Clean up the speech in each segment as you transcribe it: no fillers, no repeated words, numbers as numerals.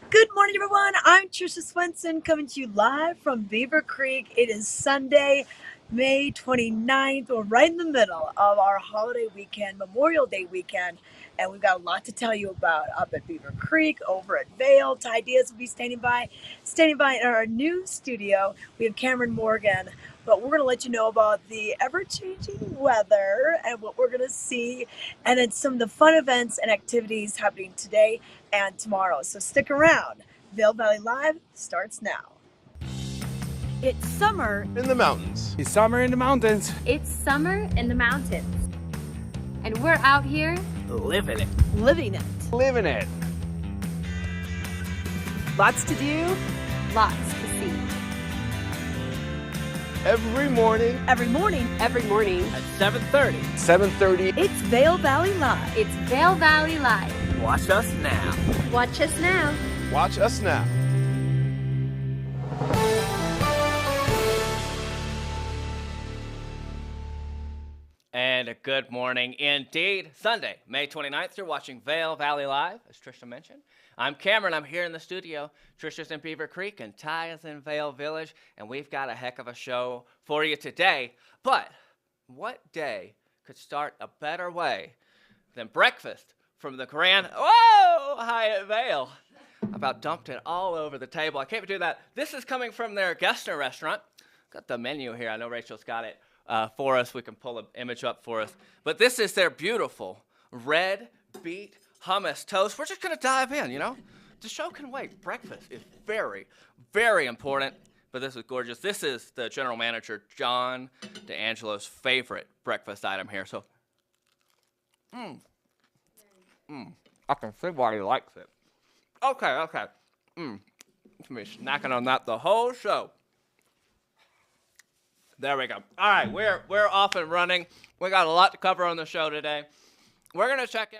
Good morning, everyone. I'm Trisha Swenson coming to you live from Beaver Creek. It is Sunday, May 29th. We're right in the middle of our holiday weekend, Memorial Day weekend, and we've got a lot to tell you about up at Beaver Creek, over at Vail. Ty Diaz will be standing by in our new studio. We have Cameron Morgan, but we're going to let you know about the ever-changing weather and what we're going to see, and then some of the fun events and activities happening today and tomorrow. So stick around. Vail Valley Live starts now. It's summer in the mountains. It's summer in the mountains. It's summer in the mountains. And we're out here Living it. living it. Living it. Lots to do. lots to see. Every morning. Every morning. Every morning. At 7:30. 7:30. It's Vail Valley Live. It's Vail Valley Live. Watch us now. Watch us now. Watch us now. And a good morning indeed. Sunday, May 29th, you're watching Vail Valley Live, as Trisha mentioned. I'm Cameron. I'm here in the studio. Trisha's in Beaver Creek and Ty is in Vail Village, and we've got a heck of a show for you today. But what day could start a better way than breakfast from the Grand Hyatt Vail? I about dumped it all over the table. I can't do that. This is coming from their Gessner restaurant. Got the menu here. I know Rachel's got it for us. We can pull an image up for us. But this is their beautiful red beet hummus toast. We're just going to dive in, you know. The show can wait. Breakfast is very, very important. But this is gorgeous. This is the general manager, John DeAngelo's favorite breakfast item here. So, I can see why he likes it. Okay. Gonna be snacking on that the whole show. There we go. All right, we're off and running. We got a lot to cover on the show today. We're gonna check in.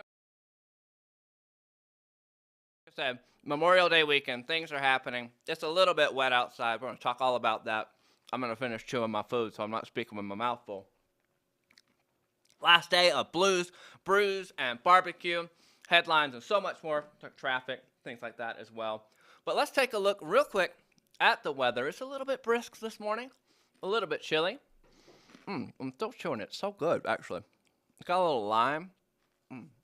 Like I said, Memorial Day weekend, things are happening. It's a little bit wet outside. We're gonna talk all about that. I'm gonna finish chewing my food, so I'm not speaking with my mouth full. Last day of blues, brews, and barbecue. Headlines and so much more. Traffic, things like that as well. But let's take a look real quick at the weather. It's a little bit brisk this morning. A little bit chilly. I'm still chewing it. It's so good, actually. It's got a little lime.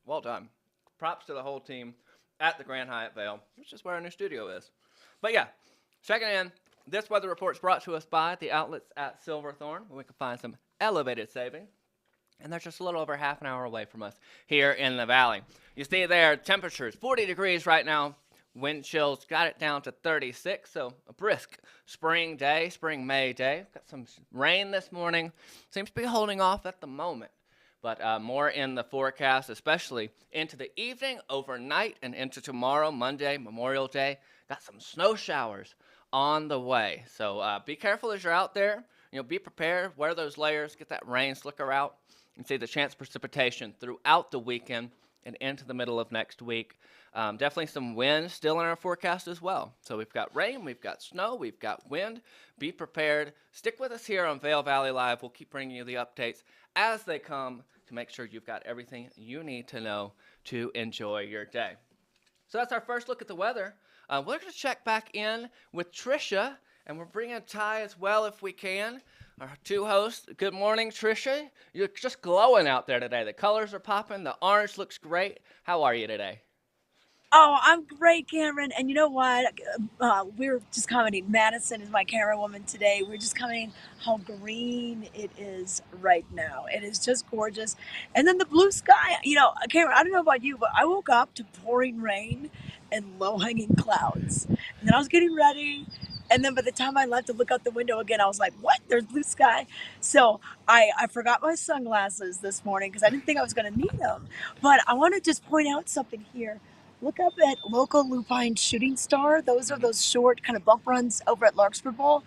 Well done. Props to the whole team at the Grand Hyatt Vail, which is where our new studio is. But yeah, checking in. This weather report is brought to us by the outlets at Silverthorne, where we can find some elevated savings. And they're just a little over half an hour away from us here in the valley. You see there, temperatures 40 degrees right now. Wind chills got it down to 36, so a brisk spring May day. Got some rain this morning. Seems to be holding off at the moment, but more in the forecast, especially into the evening, overnight, and into tomorrow, Monday, Memorial Day. Got some snow showers on the way, so be careful as you're out there. Be prepared, wear those layers, get that rain slicker out. You can see the chance of precipitation throughout the weekend and into the middle of next week. Definitely some wind still in our forecast as well. So we've got rain, we've got snow, we've got wind. Be prepared. Stick with us here on Vail Valley Live. We'll keep bringing you the updates as they come to make sure you've got everything you need to know to enjoy your day. So that's our first look at the weather. We're going to check back in with Trisha, and we're bringing Ty as well if we can. Our two hosts. Good morning, Trisha. You're just glowing out there today. The colors are popping. The orange looks great. How are you today? Oh, I'm great, Cameron. And you know what? We're just commenting. Madison is my camera woman today. We're just commenting how green it is right now. It is just gorgeous. And then the blue sky. Cameron, I don't know about you, but I woke up to pouring rain and low-hanging clouds. And then I was getting ready. And then by the time I left to look out the window again, I was like, what? There's blue sky. So I forgot my sunglasses this morning because I didn't think I was going to need them. But I want to just point out something here. Look up at local lupine shooting star. Those are those short kind of bump runs over at Larkspur Bowl.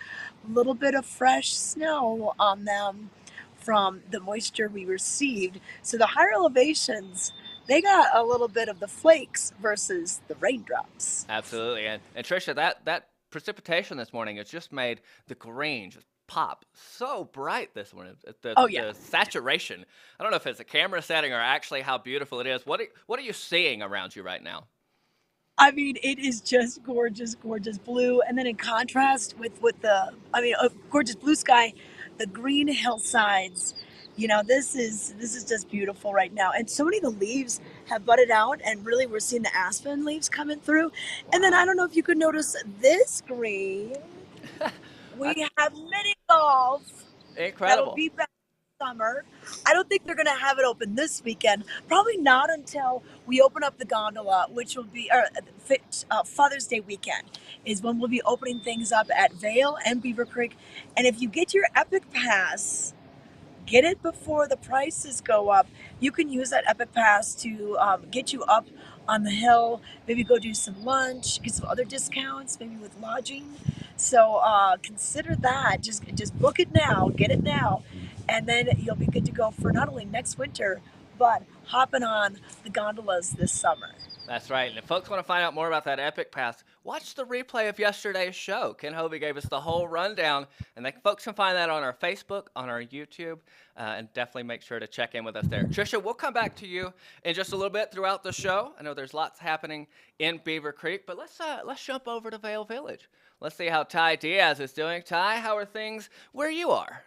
A little bit of fresh snow on them from the moisture we received. So the higher elevations, they got a little bit of the flakes versus the raindrops. Absolutely. And Trisha, that precipitation this morning has just made the green just pop so bright this morning. The saturation. I don't know if it's a camera setting or actually how beautiful it is. What are you seeing around you right now? I mean, it is just gorgeous, gorgeous blue. And then in contrast with the, I mean, a gorgeous blue sky, the green hillsides. This is just beautiful right now. And so many of the leaves have budded out, and really we're seeing the aspen leaves coming through. And then I don't know if you could notice this green. We have mini golf that'll Incredible. be back summer. I don't think they're going to have it open this weekend. Probably not until we open up the gondola, which will be Father's Day weekend is when we'll be opening things up at Vail and Beaver Creek. And if you get your Epic Pass, get it before the prices go up. You can use that Epic Pass to get you up on the hill, maybe go do some lunch, get some other discounts, maybe with lodging. So consider that. Just book it now, get it now, and then you'll be good to go for not only next winter, but hopping on the gondolas this summer. That's right. And if folks want to find out more about that Epic Pass, watch the replay of yesterday's show. Ken Hovey gave us the whole rundown, and folks can find that on our Facebook, on our YouTube, and definitely make sure to check in with us there. Tricia, we'll come back to you in just a little bit throughout the show. I know there's lots happening in Beaver Creek, but let's jump over to Vail Village. Let's see how Ty Diaz is doing. Ty, how are things where you are?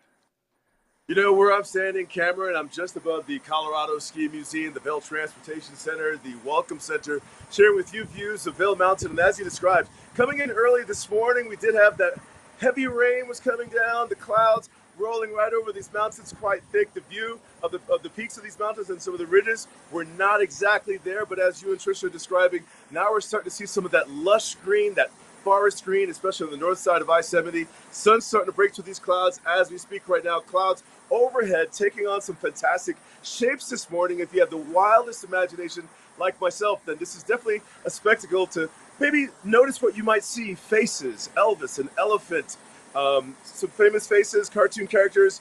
You know, where I'm standing, Cameron, I'm just above the Colorado Ski Museum, the Vail Transportation Center, the Welcome Center, sharing with you views of Vail Mountain. And as you described, coming in early this morning, we did have that heavy rain was coming down, the clouds rolling right over these mountains, quite thick. The view of the peaks of these mountains and some of the ridges were not exactly there, but as you and Tricia are describing, now we're starting to see some of that lush green, that forest green, especially on the north side of I-70. Sun's starting to break through these clouds as we speak right now. Clouds overhead taking on some fantastic shapes this morning. If you have the wildest imagination like myself, then this is definitely a spectacle to maybe notice what you might see. Faces, Elvis, an elephant, some famous faces, cartoon characters,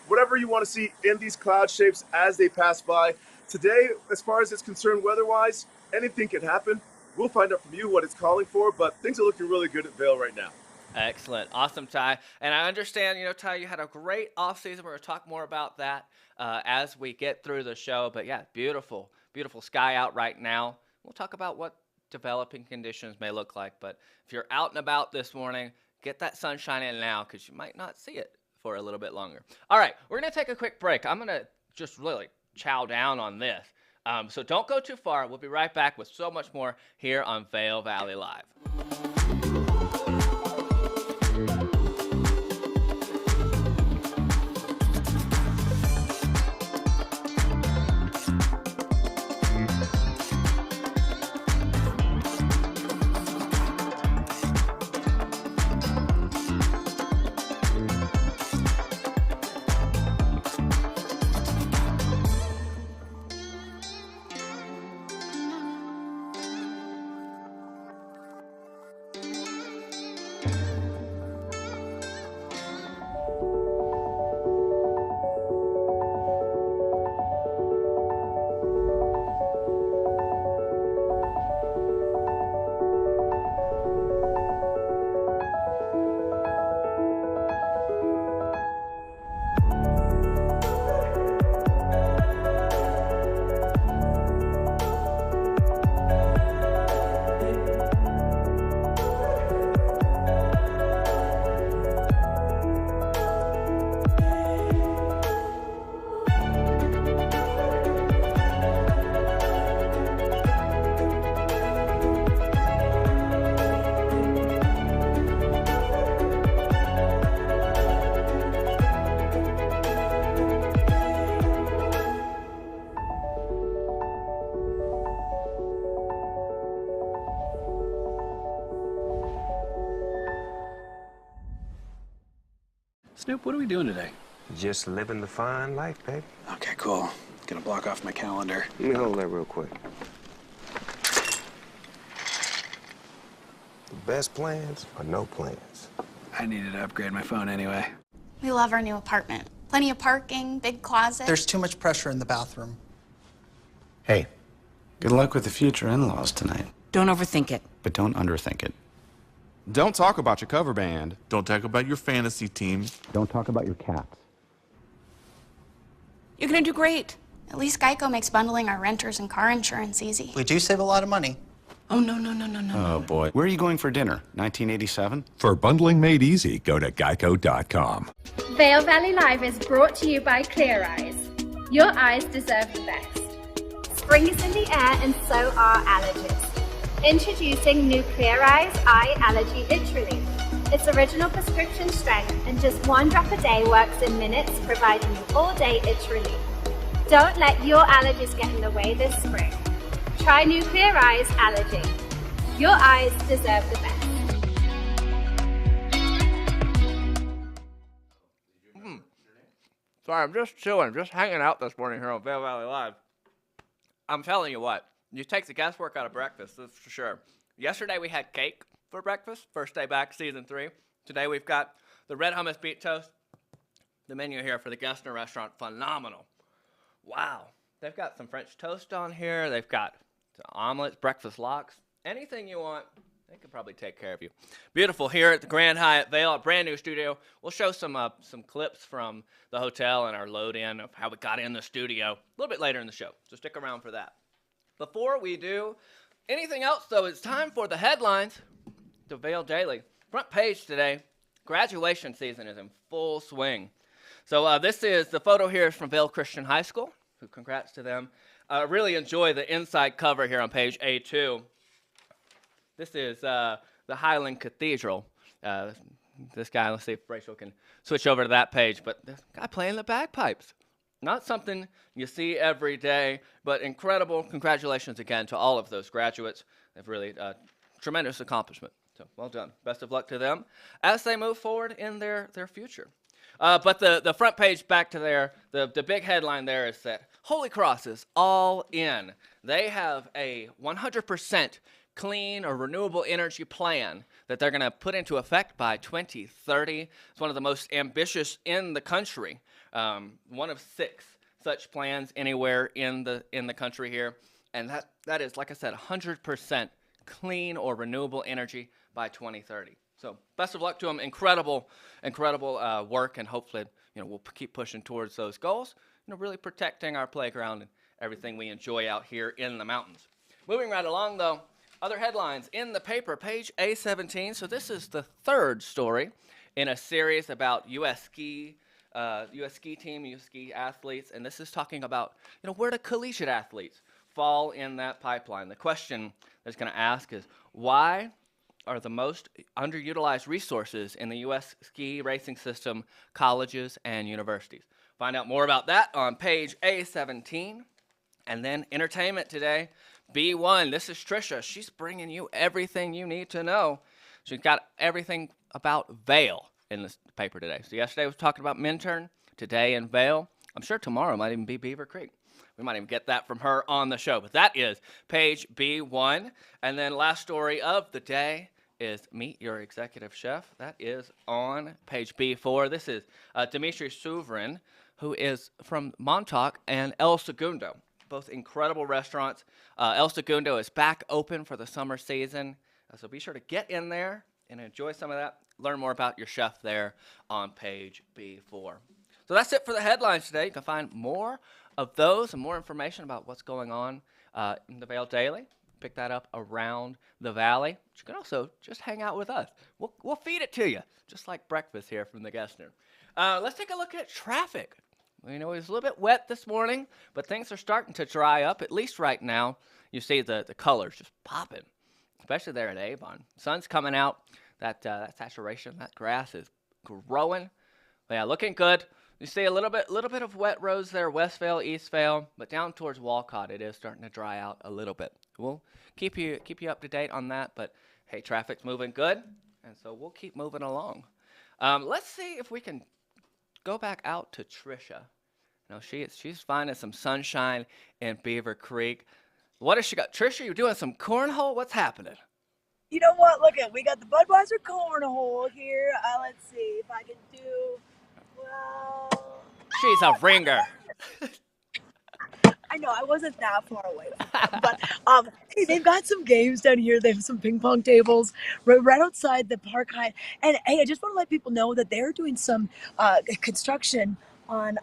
whatever you want to see in these cloud shapes as they pass by. Today, as far as it's concerned weather-wise, anything can happen. We'll find out from you what it's calling for, but things are looking really good at Vail right now. Excellent. Awesome, Ty. And I understand, Ty, you had a great off-season. We're going to talk more about that as we get through the show. But, yeah, beautiful, beautiful sky out right now. We'll talk about what developing conditions may look like. But if you're out and about this morning, get that sunshine in now because you might not see it for a little bit longer. All right, we're going to take a quick break. I'm going to just really chow down on this. So don't go too far. We'll be right back with so much more here on Vail Valley Live. Snoop, what are we doing today? Just living the fine life, baby. Okay, cool. Gonna block off my calendar. Let me hold that real quick. The best plans are no plans. I needed to upgrade my phone anyway. We love our new apartment. Plenty of parking, big closet. There's too much pressure in the bathroom. Hey, good luck with the future in-laws tonight. Don't overthink it. But don't underthink it. Don't talk about your cover band. Don't talk about your fantasy team. Don't talk about your cats. You're gonna do great. At least Geico makes bundling our renters and car insurance easy. We do save a lot of money. Oh, no, no, no, no, no. Oh, boy. Where are you going for dinner? 1987? For bundling made easy, go to geico.com. Vail Valley Live is brought to you by Clear Eyes. Your eyes deserve the best. Spring is in the air and so are allergies. Introducing new Clear Eyes Eye Allergy Itch Relief. It's original prescription strength and just 1 drop a day works in minutes, providing you all-day itch relief. Don't let your allergies get in the way this spring. Try new Clear Eyes Allergy. Your eyes deserve the best. Sorry, I'm just chilling, just hanging out this morning here on Vail Valley Live. I'm telling you what, you take the guesswork out of breakfast, that's for sure. Yesterday we had cake for breakfast, first day back, season 3. Today we've got the red hummus beet toast. The menu here for the Gessner restaurant, phenomenal. Wow, they've got some French toast on here. They've got omelets, breakfast lox, anything you want. They could probably take care of you. Beautiful here at the Grand Hyatt Vail, a brand new studio. We'll show some clips from the hotel and our load in of how we got in the studio a little bit later in the show. So stick around for that. Before we do anything else, though, it's time for the headlines. The Vail Daily front page today. Graduation season is in full swing. So this is the photo here is from Vail Christian High School. So congrats to them. Really enjoy the inside cover here on page A2. This is the Highland Cathedral. This guy, let's see if Rachel can switch over to that page, but this guy playing the bagpipes. Not something you see every day, but incredible. Congratulations again to all of those graduates. They've really tremendous accomplishment. So well done. Best of luck to them as they move forward in their future. But the front page back to there, the big headline there is that Holy Cross is all in. They have a 100% clean or renewable energy plan that they're going to put into effect by 2030. It's one of the most ambitious in the country. One of 6 such plans anywhere in the country here. And that is, like I said, 100% clean or renewable energy by 2030. So best of luck to them. Incredible work, and hopefully, we'll keep pushing towards those goals. Really protecting our playground and everything we enjoy out here in the mountains. Moving right along, though, other headlines in the paper, page A17. So this is the 3rd story in a series about U.S. ski team, U.S. ski athletes, and this is talking about where do collegiate athletes fall in that pipeline. The question that's going to ask is, why are the most underutilized resources in the U.S. ski racing system colleges and universities? Find out more about that on page A17. And then entertainment today, B1. This is Trisha. She's bringing you everything you need to know. She's got everything about Vail in this paper today. So yesterday we was talking about Minturn, today in Vail. I'm sure tomorrow might even be Beaver Creek. We might even get that from her on the show. But that is page B1. And then last story of the day is Meet Your Executive Chef. That is on page B4. This is Dimitri Souvrin, who is from Montauk and El Segundo. Both incredible restaurants. El Segundo is back open for the summer season. So be sure to get in there and enjoy some of that. Learn more about your chef there on page B4. So that's it for the headlines today. You can find more of those and more information about what's going on in the Vail Daily. Pick that up around the valley. But you can also just hang out with us. We'll feed it to you, just like breakfast here from the Gessner. Let's take a look at traffic. It was a little bit wet this morning, but things are starting to dry up, at least right now. You see the colors just popping, especially there at Avon. Sun's coming out. That saturation, that grass is growing. But yeah, looking good. You see a little bit of wet roads there, West Vail, East Vail, but down towards Walcott, it is starting to dry out a little bit. We'll keep you up to date on that, but hey, traffic's moving good, and so we'll keep moving along. Let's see if we can go back out to Trisha. She's finding some sunshine in Beaver Creek. What has she got? Trisha, you doing some cornhole? What's happening? You know what? Look at, we got the Budweiser cornhole here. Let's see if I can do, well. She's a ringer. I know, I wasn't that far away from them, but hey, they've got some games down here. They have some ping pong tables right outside the Park Hyatt. And hey, I just want to let people know that they're doing some construction on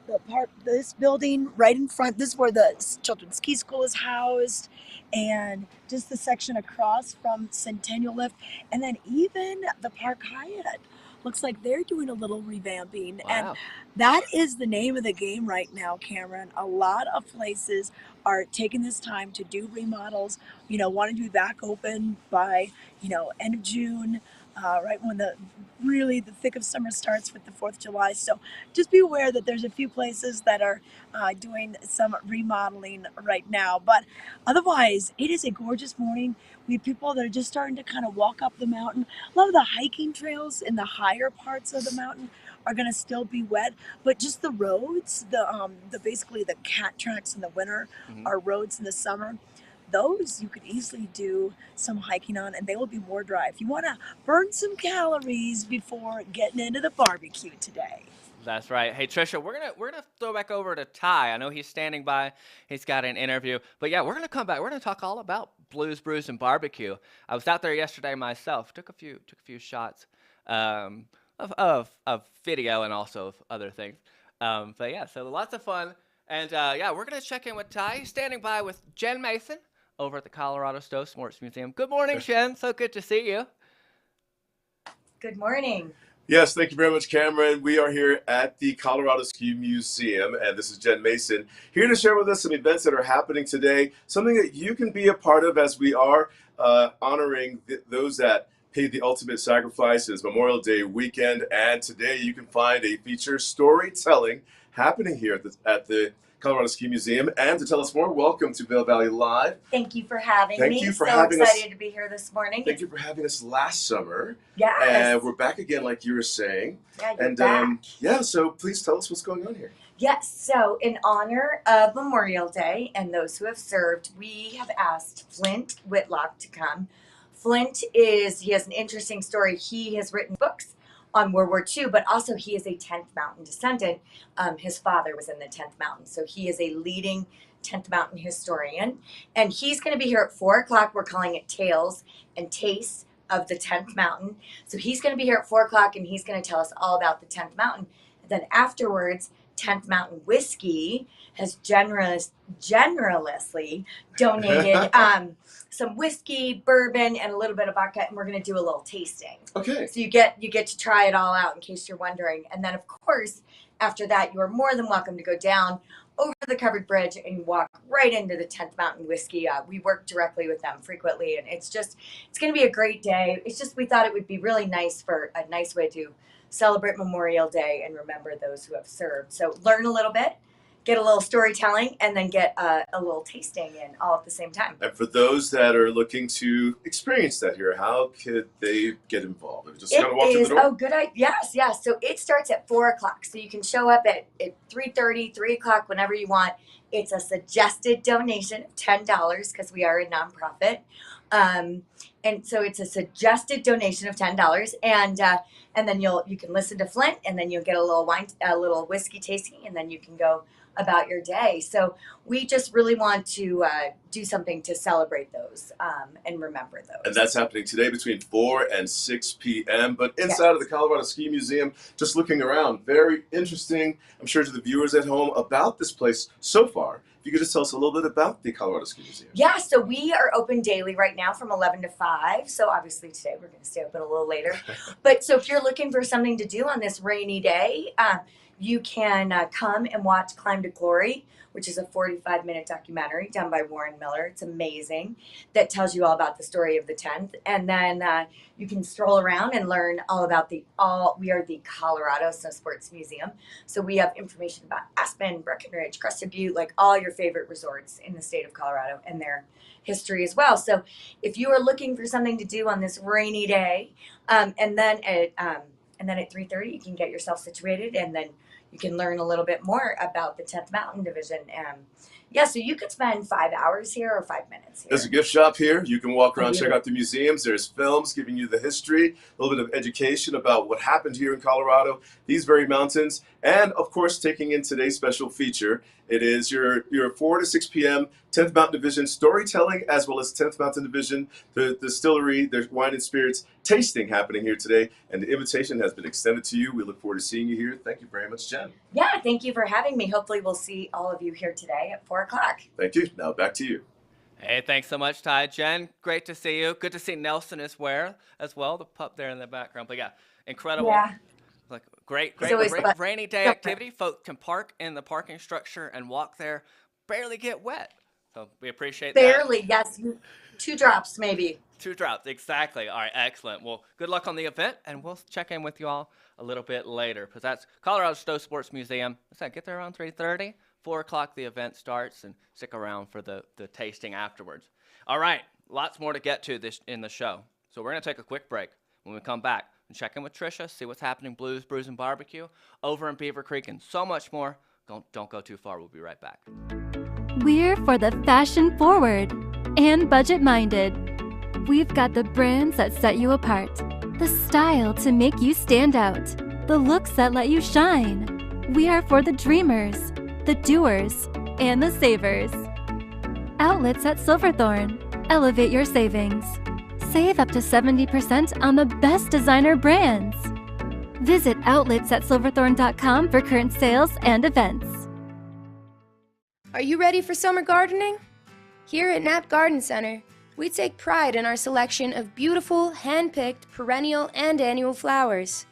the park, this building right in front. This is where the children's ski school is housed, and just the section across from Centennial Lift, and then even the Park Hyatt. Looks like they're doing a little revamping, and Wow. that is the name of the game right now, Cameron. A lot of places are taking this time to do remodels. Wanting to be back open by end of June, right when the thick of summer starts with the 4th of July. So just be aware that there's a few places that are doing some remodeling right now. But otherwise, it is a gorgeous morning. We have people that are just starting to kind of walk up the mountain. A lot of the hiking trails in the higher parts of the mountain are going to still be wet, but just the roads, the basically the cat tracks in the winter are roads in the summer. Those you could easily do some hiking on, and they will be more dry. If you want to burn some calories before getting into the barbecue today. That's right. Hey Trisha, we're gonna throw back over to Ty. I know he's standing by. He's got an interview, but yeah, we're gonna come back. We're gonna talk all about Blues, Brews, and barbecue. I was out there yesterday myself. Took a few shots of video and also of other things. But yeah, so lots of fun. And yeah, we're gonna check in with Ty. He's standing by with Jen Mason over at the Colorado Stowe Sports Museum. Good morning, Jen. So good to see you. Good morning. Yes, thank you very much, Cameron. We are here at the Colorado Ski Museum, and this is Jen Mason, here to share with us some events that are happening today, something that you can be a part of as we are honoring those that paid the ultimate sacrifices, Memorial Day weekend, and today you can find a feature storytelling happening here at the Colorado Ski Museum. And to tell us more, welcome to Vail Valley Live. Thank you for having me. Thank you for so having us. excited to be here this morning. Thank you for having us last summer. Yes. And we're back again, like you were saying. Yeah, you're back. Yeah, so please tell us what's going on here. Yes, so in honor of Memorial Day and those who have served, we have asked Flint Whitlock to come. Flint he has an interesting story. He has written books on World War II, but also he is a 10th Mountain descendant. His father was in the 10th Mountain, so he is a leading 10th Mountain historian. And he's going to be here at 4 o'clock. We're calling it Tales and Tastes of the 10th Mountain. So he's going to be here at 4 o'clock, and he's going to tell us all about the 10th Mountain. And then afterwards, 10th Mountain Whiskey has generously donated some whiskey, bourbon, and a little bit of vodka, and we're going to do a little tasting. Okay. So you get to try it all out in case you're wondering. And then, of course, after that, you are more than welcome to go down over the covered bridge and walk right into the 10th Mountain Whiskey. We work directly with them frequently, and it's going to be a great day. It's just we thought it would be really nice for a nice way to celebrate Memorial Day and remember those who have served. So learn a little bit, get a little storytelling, and then get a little tasting in all at the same time. And for those that are looking to experience that here, how could they get involved? Just kind of walk through the door? Oh, good idea. Yes. So it starts at 4 o'clock. So you can show up at 3:30, 3 o'clock, whenever you want. It's a suggested donation of $10 because we are a nonprofit. And so it's a suggested donation of $10, and then you can listen to Flint, and then you'll get a little whiskey tasting, and then you can go about your day. So we just really want to do something to celebrate those and remember those. And that's happening today between 4 and 6 p.m. But inside of the Colorado Ski Museum, just looking around, very interesting, I'm sure, to the viewers at home about this place so far. If you could just tell us a little bit about the Colorado Ski Museum. Yeah, so we are open daily right now from 11 to 5. So obviously today we're going to stay open a little later. But so if you're looking for something to do on this rainy day, you can come and watch Climb to Glory, which is a 45-minute documentary done by Warren Miller. It's amazing. That tells you all about the story of the 10th. And then you can stroll around and learn all about we are the Colorado Snow Sports Museum. So we have information about Aspen, Breckenridge, Crested Butte, like all your favorite resorts in the state of Colorado and their history as well. So if you are looking for something to do on this rainy day, and then at 3:30 you can get yourself situated, and then you can learn a little bit more about the 10th Mountain Division. So you could spend 5 hours here or 5 minutes here. There's a gift shop here. You can walk around, check out the museums. There's films giving you the history, a little bit of education about what happened here in Colorado, these very mountains, and of course, taking in today's special feature. It is your 4 to 6 p.m. 10th Mountain Division storytelling, as well as 10th Mountain Division, the distillery, there's wine and spirits tasting happening here today. And the invitation has been extended to you. We look forward to seeing you here. Thank you very much, Jen. Yeah, thank you for having me. Hopefully we'll see all of you here today at 4 o'clock. Thank you. Now back to you. Hey, thanks so much, Ty. Jen, great to see you. Good to see Nelson as well, the pup there in the background. But yeah, incredible. Yeah. Like great rainy day activity. Folks can park in the parking structure and walk there, barely get wet. So we appreciate that. Barely, yes. 2 drops, maybe. 2 drops, exactly. All right, excellent. Well, good luck on the event, and we'll check in with you all a little bit later, because that's Colorado Stowe Sports Museum. Get there around 3:30. 4 o'clock the event starts, and stick around for the tasting afterwards. All right, lots more to get to in the show. So we're going to take a quick break. When we come back, and check in with Trisha, see what's happening Blues, Brews, and Barbecue over in Beaver Creek, and so much more. Don't go too far. We'll be right back. We're for the fashion forward and budget minded. We've got the brands that set you apart, the style to make you stand out, the looks that let you shine. We are for the dreamers, the doers, and the savers. Outlets at Silverthorne. Elevate your savings. Save up to 70% on the best designer brands. Visit outlets@silverthorne.com for current sales and events. Are you ready for summer gardening? Here at Knapp Garden Center, we take pride in our selection of beautiful, hand-picked, perennial and annual flowers.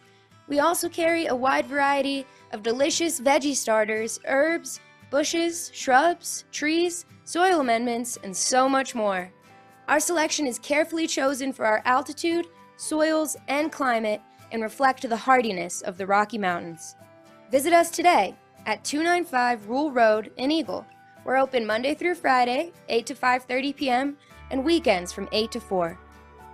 We also carry a wide variety of delicious veggie starters, herbs, bushes, shrubs, trees, soil amendments, and so much more. Our selection is carefully chosen for our altitude, soils, and climate and reflect the hardiness of the Rocky Mountains. Visit us today at 295 Rule Road in Eagle. We're open Monday through Friday, 8 to 5:30 p.m., and weekends from 8 to 4.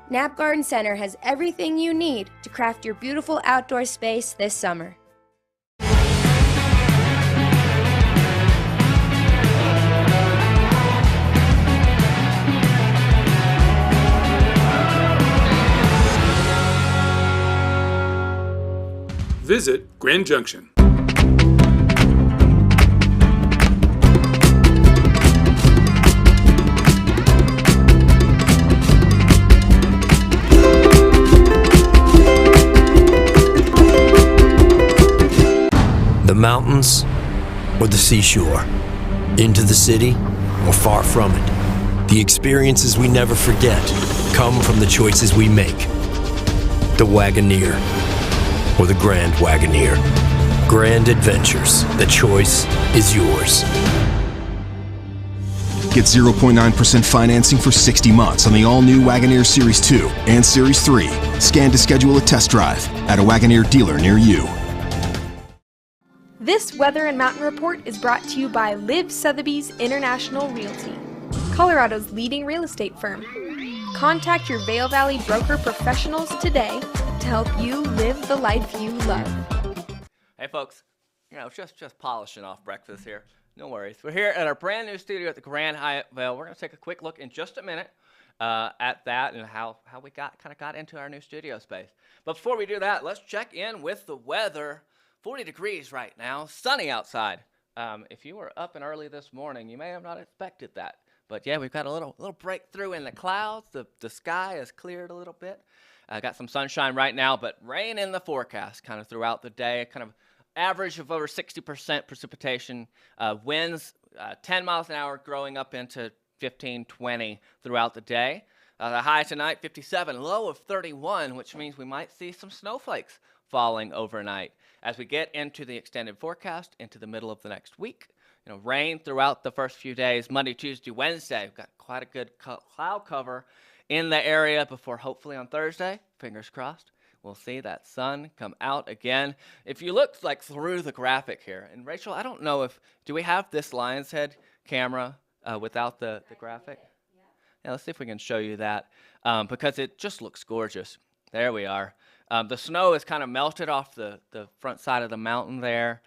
Knapp Garden Center has everything you need to craft your beautiful outdoor space this summer. Visit Grand Junction. The mountains or the seashore, into the city or far from it. The experiences we never forget come from the choices we make. The Wagoneer or the Grand Wagoneer. Grand Adventures. The choice is yours. Get 0.9% financing for 60 months on the all-new Wagoneer Series 2 and Series 3. Scan to schedule a test drive at a Wagoneer dealer near you. This Weather and Mountain Report is brought to you by Liv Sotheby's International Realty, Colorado's leading real estate firm. Contact your Vail Valley broker professionals today to help you live the life you love. Hey folks, just polishing off breakfast here. No worries. We're here at our brand new studio at the Grand Hyatt Vail. We're going to take a quick look in just a minute at that and how we got into our new studio space. But before we do that, let's check in with the weather. 40 degrees right now, sunny outside. If you were up and early this morning, you may have not expected that. But yeah, we've got a little breakthrough in the clouds. The sky has cleared a little bit. Got some sunshine right now, but rain in the forecast kind of throughout the day. Kind of average of over 60% precipitation. Winds 10 miles an hour growing up into 15, 20 throughout the day. The high tonight, 57, low of 31, which means we might see some snowflakes falling overnight. As we get into the extended forecast, into the middle of the next week, rain throughout the first few days, Monday, Tuesday, Wednesday. We've got quite a good cloud cover in the area before hopefully on Thursday, fingers crossed, we'll see that sun come out again. If you look through the graphic here, and Rachel, I don't know do we have this Lion's Head camera without the graphic? Yeah, let's see if we can show you that because it just looks gorgeous. There we are. The snow is kind of melted off the front side of the mountain there,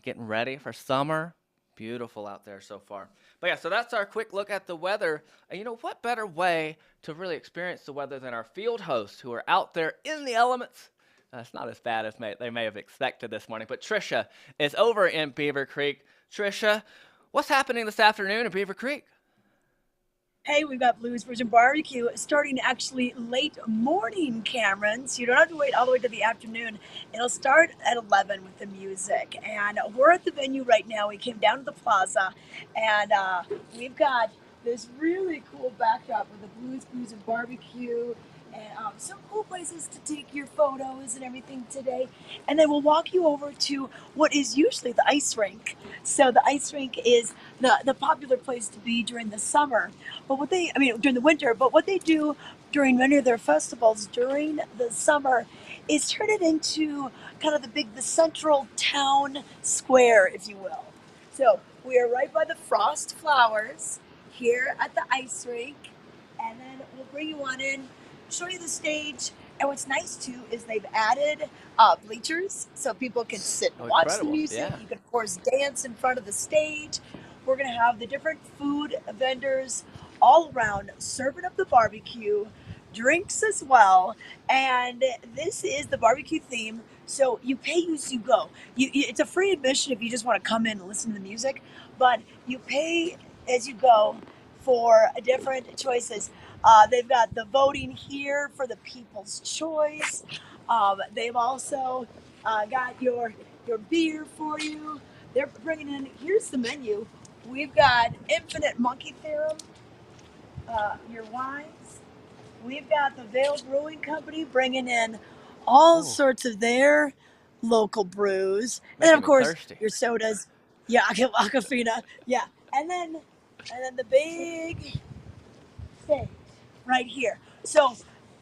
getting ready for summer. Beautiful out there so far. But yeah, so that's our quick look at the weather. And what better way to really experience the weather than our field hosts who are out there in the elements? It's not as bad as they may have expected this morning. But Trisha is over in Beaver Creek. Trisha, what's happening this afternoon in Beaver Creek? Hey, we've got Blues Version Barbecue starting actually late morning, Cameron. So you don't have to wait all the way to the afternoon. It'll start at 11 with the music. And we're at the venue right now. We came down to the plaza and we've got this really cool backdrop with the Blues Cruise and Barbecue and some cool places to take your photos and everything today. And then we'll walk you over to what is usually the ice rink. So the ice rink is the popular place to be during the summer. But during the winter, but what they do during many of their festivals during the summer is turn it into kind of the central town square, if you will. So we are right by the Frost Flowers here at the ice rink, and then we'll bring you on in, show you the stage. And what's nice too is they've added bleachers so people can sit and watch the Incredible. music. Yeah. You can, of course, dance in front of the stage. We're going to have the different food vendors all around serving up the barbecue, drinks as well. And this is the barbecue theme. So you pay as you go. It's a free admission if you just want to come in and listen to the music, but you pay as you go for different choices. They've got the voting here for the people's choice. They've also got your beer for you. They're bringing in, here's the menu. We've got Infinite Monkey Theorem, your wines. We've got the Vail Brewing Company bringing in all sorts of their local brews. And then, Making of me course, thirsty. your sodas. Yeah, Aquafina. Yeah. And then the big stage right here. So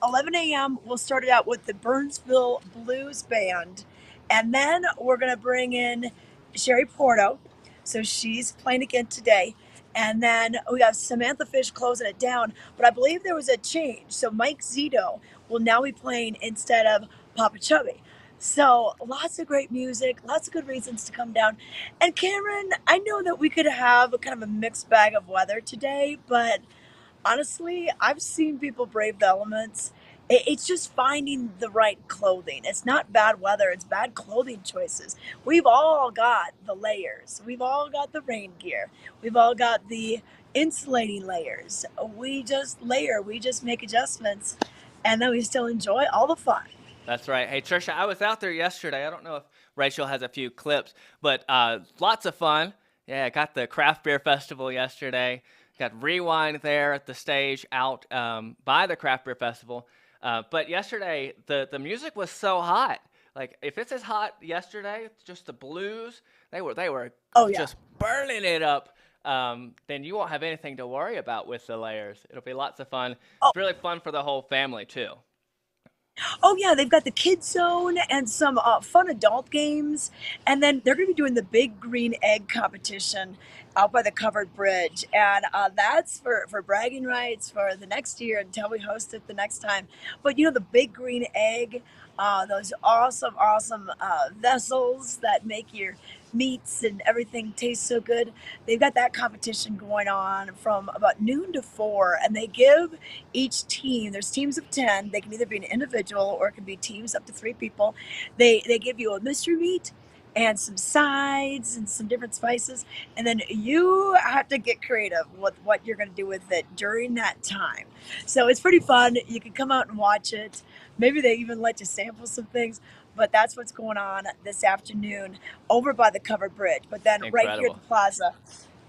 11 a.m. we'll start it out with the Burnsville Blues Band, and then we're gonna bring in Sherry Porto. So she's playing again today. And then we have Samantha Fish closing it down. But I believe there was a change. So Mike Zito will now be playing instead of Papa Chubby. So lots of great music, lots of good reasons to come down. And Cameron, I know that we could have a kind of a mixed bag of weather today, but honestly, I've seen people brave the elements. It's just finding the right clothing. It's not bad weather, it's bad clothing choices. We've all got the layers, we've all got the rain gear, we've all got the insulating layers. We just layer, we just make adjustments, and then we still enjoy all the fun. That's right. Hey, Trisha, I was out there yesterday. I don't know if Rachel has a few clips, but lots of fun. Yeah, I got the craft beer festival yesterday. Got Rewind there at the stage out by the craft beer festival. But yesterday, the music was so hot. Like, if it's as hot yesterday, just the blues, they were Oh, yeah. just burning it up. Then you won't have anything to worry about with the layers. It'll be lots of fun. It's really fun for the whole family, too. Oh yeah, they've got the kids zone and some fun adult games, and then they're going to be doing the big green egg competition out by the covered bridge, and that's for bragging rights for the next year until we host it the next time. But you know the big green egg, those awesome vessels that make your meats and everything taste so good. They've got that competition going on from about noon to 4, and they give each team, there's teams of 10, they can either be an individual or it can be teams up to 3 people. They give you a mystery meat and some sides and some different spices, and then you have to get creative with what you're going to do with it during that time. So it's pretty fun. You can come out and watch it. Maybe they even let you sample some things, but that's what's going on this afternoon over by the covered bridge. But then right here at Incredible. the plaza,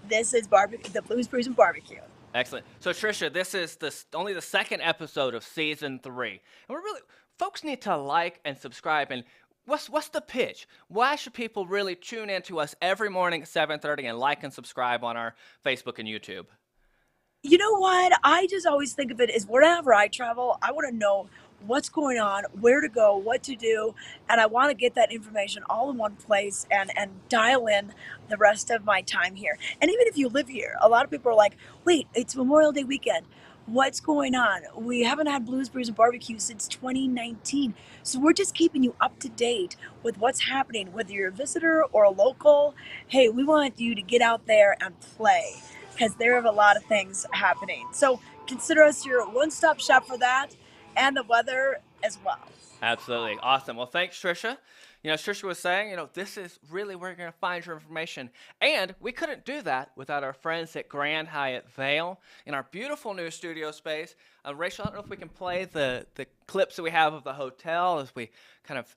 this is barbecue, the Blues Brews and Barbecue. Excellent. So Trisha, this is only the second episode of season 3, and we're really folks need to like and subscribe. And what's the pitch? Why should people really tune in to us every morning at 7:30 and like and subscribe on our Facebook and YouTube? You know what? I just always think of it as wherever I travel, I want to know what's going on, where to go, what to do, and I want to get that information all in one place and dial in the rest of my time here. And even if you live here, a lot of people are like, "Wait, it's Memorial Day weekend. What's going on? We haven't had Blues Brews and Barbecue since 2019." So we're just keeping you up to date with what's happening, whether you're a visitor or a local. Hey, we want you to get out there and play because there are a lot of things happening. So consider us your one-stop shop for that and the weather as well. Absolutely. Awesome. Well, thanks, Trisha. as Trisha was saying, this is really where you're going to find your information. And we couldn't do that without our friends at Grand Hyatt Vail in our beautiful new studio space. Rachel, I don't know if we can play the clips that we have of the hotel as we kind of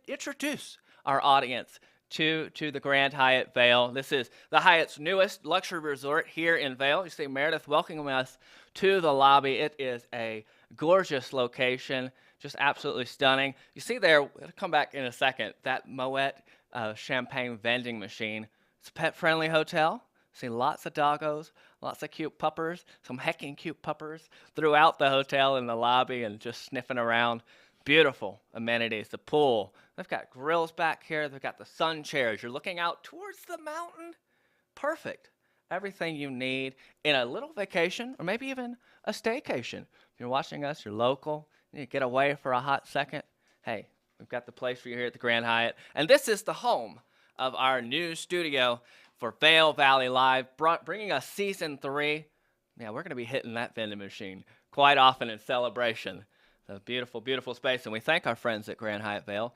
introduce our audience to the Grand Hyatt Vail. This is the Hyatt's newest luxury resort here in Vail. You see Meredith welcoming us to the lobby. It is a gorgeous location, just absolutely stunning. You see there, we'll come back in a second, that Moet champagne vending machine. It's a pet-friendly hotel. See lots of doggos, lots of cute puppers, some hecking cute puppers throughout the hotel in the lobby and just sniffing around. Beautiful amenities, the pool. They've got grills back here. They've got the sun chairs. You're looking out towards the mountain. Perfect. Everything you need in a little vacation or maybe even a staycation. If you're watching us, you're local, you get away for a hot second. Hey, we've got the place for you here at the Grand Hyatt. And this is the home of our new studio for Vail Valley Live, bringing us season 3. Yeah, we're going to be hitting that vending machine quite often in celebration. A beautiful, beautiful space, and we thank our friends at Grand Hyatt Vail,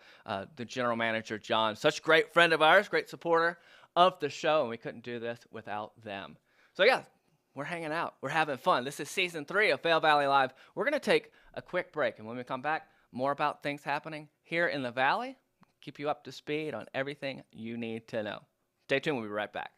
the general manager, John, such a great friend of ours, great supporter of the show, and we couldn't do this without them. So yeah, we're hanging out. We're having fun. This is season 3 of Vail Valley Live. We're going to take a quick break, and when we come back, more about things happening here in the Valley, keep you up to speed on everything you need to know. Stay tuned. We'll be right back.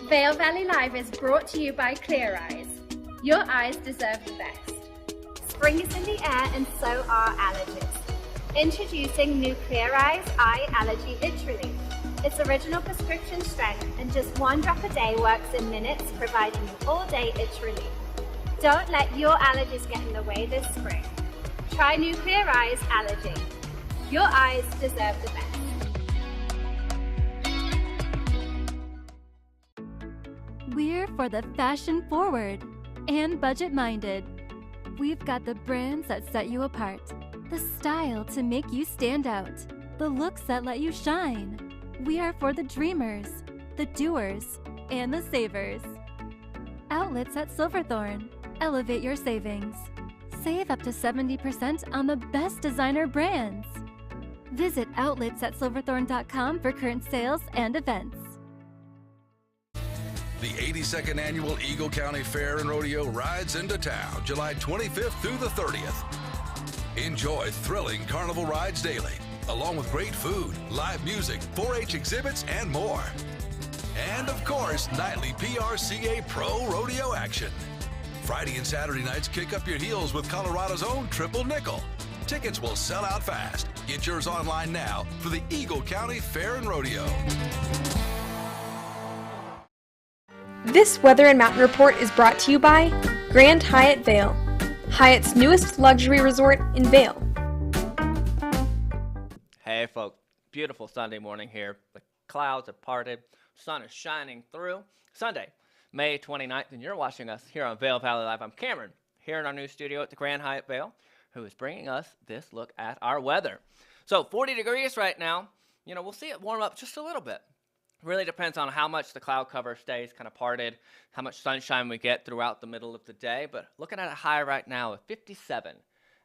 Vail Valley Live is brought to you by Clear Eyes. Your eyes deserve the best. Spring is in the air and so are allergies. Introducing new Clear Eyes Eye Allergy Itch Relief. It's original prescription strength and just 1 drop a day works in minutes, providing you all-day itch relief. Don't let your allergies get in the way this spring. Try new Clear Eyes Allergy. Your eyes deserve the best. We're for the fashion-forward and budget-minded. We've got the brands that set you apart, the style to make you stand out, the looks that let you shine. We are for the dreamers, the doers, and the savers. Outlets at Silverthorne. Elevate your savings. Save up to 70% on the best designer brands. Visit outlets@silverthorne.com for current sales and events. The 82nd Annual Eagle County Fair and Rodeo rides into town July 25th through the 30th. Enjoy thrilling carnival rides daily, along with great food, live music, 4-H exhibits, and more. And of course, nightly PRCA Pro Rodeo action. Friday and Saturday nights kick up your heels with Colorado's own Triple Nickel. Tickets will sell out fast. Get yours online now for the Eagle County Fair and Rodeo. This Weather and Mountain Report is brought to you by Grand Hyatt Vail, Hyatt's newest luxury resort in Vail. Hey folks, beautiful Sunday morning here. The clouds have parted, sun is shining through. Sunday, May 29th, and you're watching us here on Vail Valley Live. I'm Cameron, here in our new studio at the Grand Hyatt Vail, who is bringing us this look at our weather. So 40 degrees right now. We'll see it warm up just a little bit Really depends on how much the cloud cover stays kind of parted, how much sunshine we get throughout the middle of the day. But looking at a high right now of 57.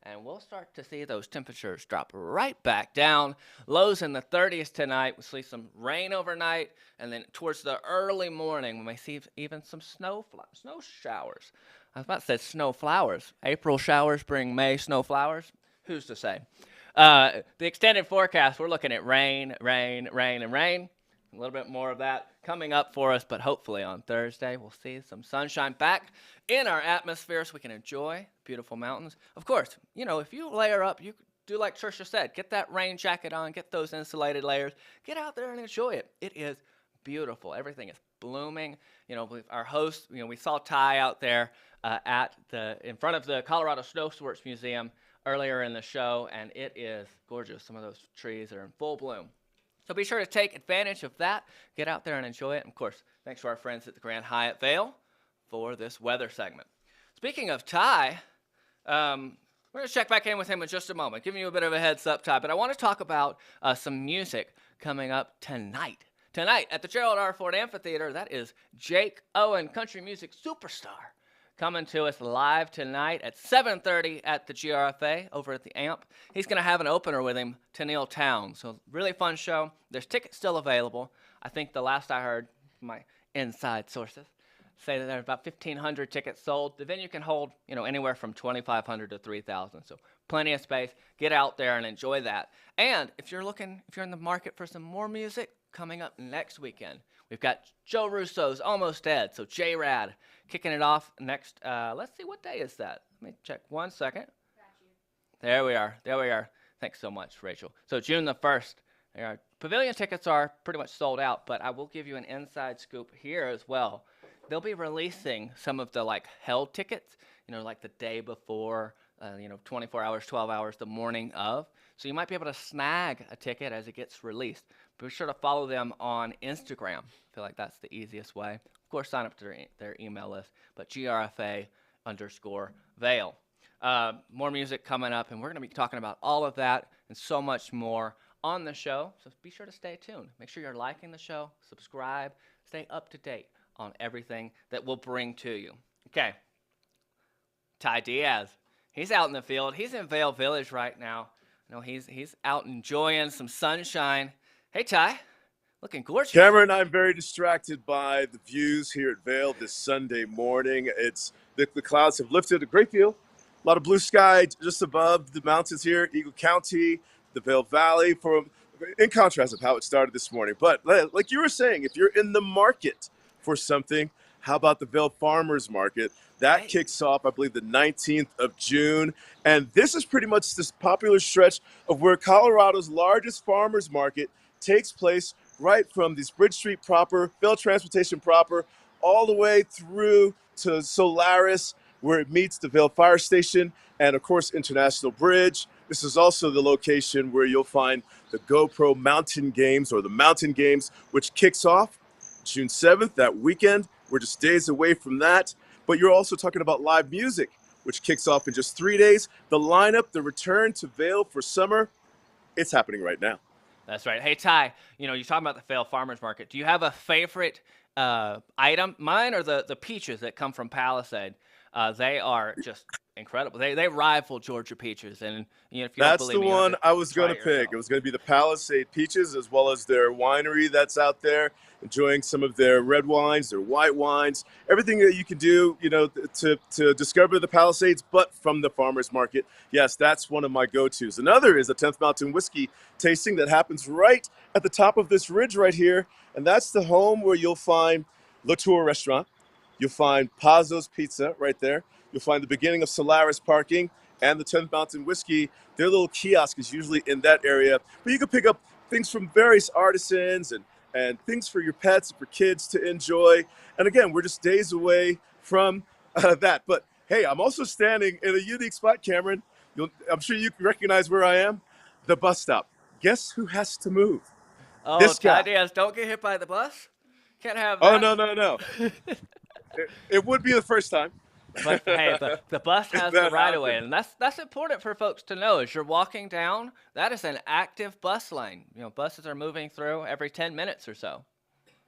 And we'll start to see those temperatures drop right back down. Lows in the 30s tonight. We'll see some rain overnight. And then towards the early morning, we may see even some snow showers. I was about to say snow flowers. April showers bring May snow flowers. Who's to say? The extended forecast, we're looking at rain, rain, rain, and rain. A little bit more of that coming up for us, but hopefully on Thursday we'll see some sunshine back in our atmosphere so we can enjoy beautiful mountains. Of course, if you layer up, you do like Trisha said, get that rain jacket on, get those insulated layers, get out there and enjoy it. It is beautiful. Everything is blooming. Our host, we saw Ty out there in front of the Colorado Snow Sports Museum earlier in the show, and it is gorgeous. Some of those trees are in full bloom. So be sure to take advantage of that. Get out there and enjoy it. And of course, thanks to our friends at the Grand Hyatt Vail for this weather segment. Speaking of Ty, we're going to check back in with him in just a moment, giving you a bit of a heads up, Ty. But I want to talk about some music coming up tonight. Tonight at the Gerald R. Ford Amphitheater, that is Jake Owen, country music superstar, coming to us live tonight at 7:30 at the GRFA over at the AMP. He's going to have an opener with him, Tennille Towns. So really fun show. There's tickets still available. I think the last I heard, my inside sources say that there are about 1,500 tickets sold. The venue can hold, anywhere from 2,500 to 3,000. So plenty of space. Get out there and enjoy that. And if you're in the market for some more music, coming up next weekend, we've got Joe Russo's Almost Dead. So J-Rad kicking it off next. Let's see, what day is that? Let me check 1 second. There we are. Thanks so much, Rachel. So June the 1st. Pavilion tickets are pretty much sold out, but I will give you an inside scoop here as well. They'll be releasing some of the held tickets, like the day before, 24 hours, 12 hours, the morning of. So you might be able to snag a ticket as it gets released. Be sure to follow them on Instagram. I feel like that's the easiest way. Of course, sign up to their email list, but GRFA_Vail. More music coming up, and we're going to be talking about all of that and so much more on the show. So be sure to stay tuned. Make sure you're liking the show, subscribe, stay up to date on everything that we'll bring to you. Okay, Ty Diaz. He's out in the field. He's in Vail Village right now. He's out enjoying some sunshine. Hey, Ty. Looking gorgeous. Cameron, I'm very distracted by the views here at Vail this Sunday morning. It's the clouds have lifted a great deal. A lot of blue sky just above the mountains here, Eagle County, the Vail Valley, in contrast of how it started this morning. But like you were saying, if you're in the market for something, how about the Vail Farmers Market? That kicks off, I believe, the 19th of June. And this is pretty much this popular stretch of where Colorado's largest farmers market takes place, right from this Bridge Street proper, Vail Transportation proper, all the way through to Solaris, where it meets the Vail Fire Station and, of course, International Bridge. This is also the location where you'll find the GoPro Mountain Games, or the Mountain Games, which kicks off June 7th, that weekend. We're just days away from that. But you're also talking about live music, which kicks off in just 3 days. The lineup, the return to Vail for summer, it's happening right now. That's right. Hey, Ty, you're talking about the Vail Farmers Market. Do you have a favorite item? Mine are the peaches that come from Palisade. They are just incredible. They rival Georgia peaches. And if you That's don't believe the me, one I was going to pick. It was going to be the Palisade peaches, as well as their winery that's out there, enjoying some of their red wines, their white wines, everything that you can do, to discover the Palisades, but from the farmers market. Yes, that's one of my go-tos. Another is a 10th Mountain Whiskey tasting that happens right at the top of this ridge right here, and that's the home where you'll find La Tour Restaurant. You'll find Pazzo's Pizza right there. You'll find the beginning of Solaris Parking and the 10th Mountain Whiskey. Their little kiosk is usually in that area. But you can pick up things from various artisans and things for your pets, for kids to enjoy. And again, we're just days away from that. But hey, I'm also standing in a unique spot, Cameron. I'm sure you can recognize where I am. The bus stop. Guess who has to move? Oh, This guy. Ty Diaz, don't get hit by the bus. Can't have that. Oh, no. It would be the first time. But hey, the bus has the right of way, and that's important for folks to know. As you're walking down, that is an active bus lane. Buses are moving through every 10 minutes or so.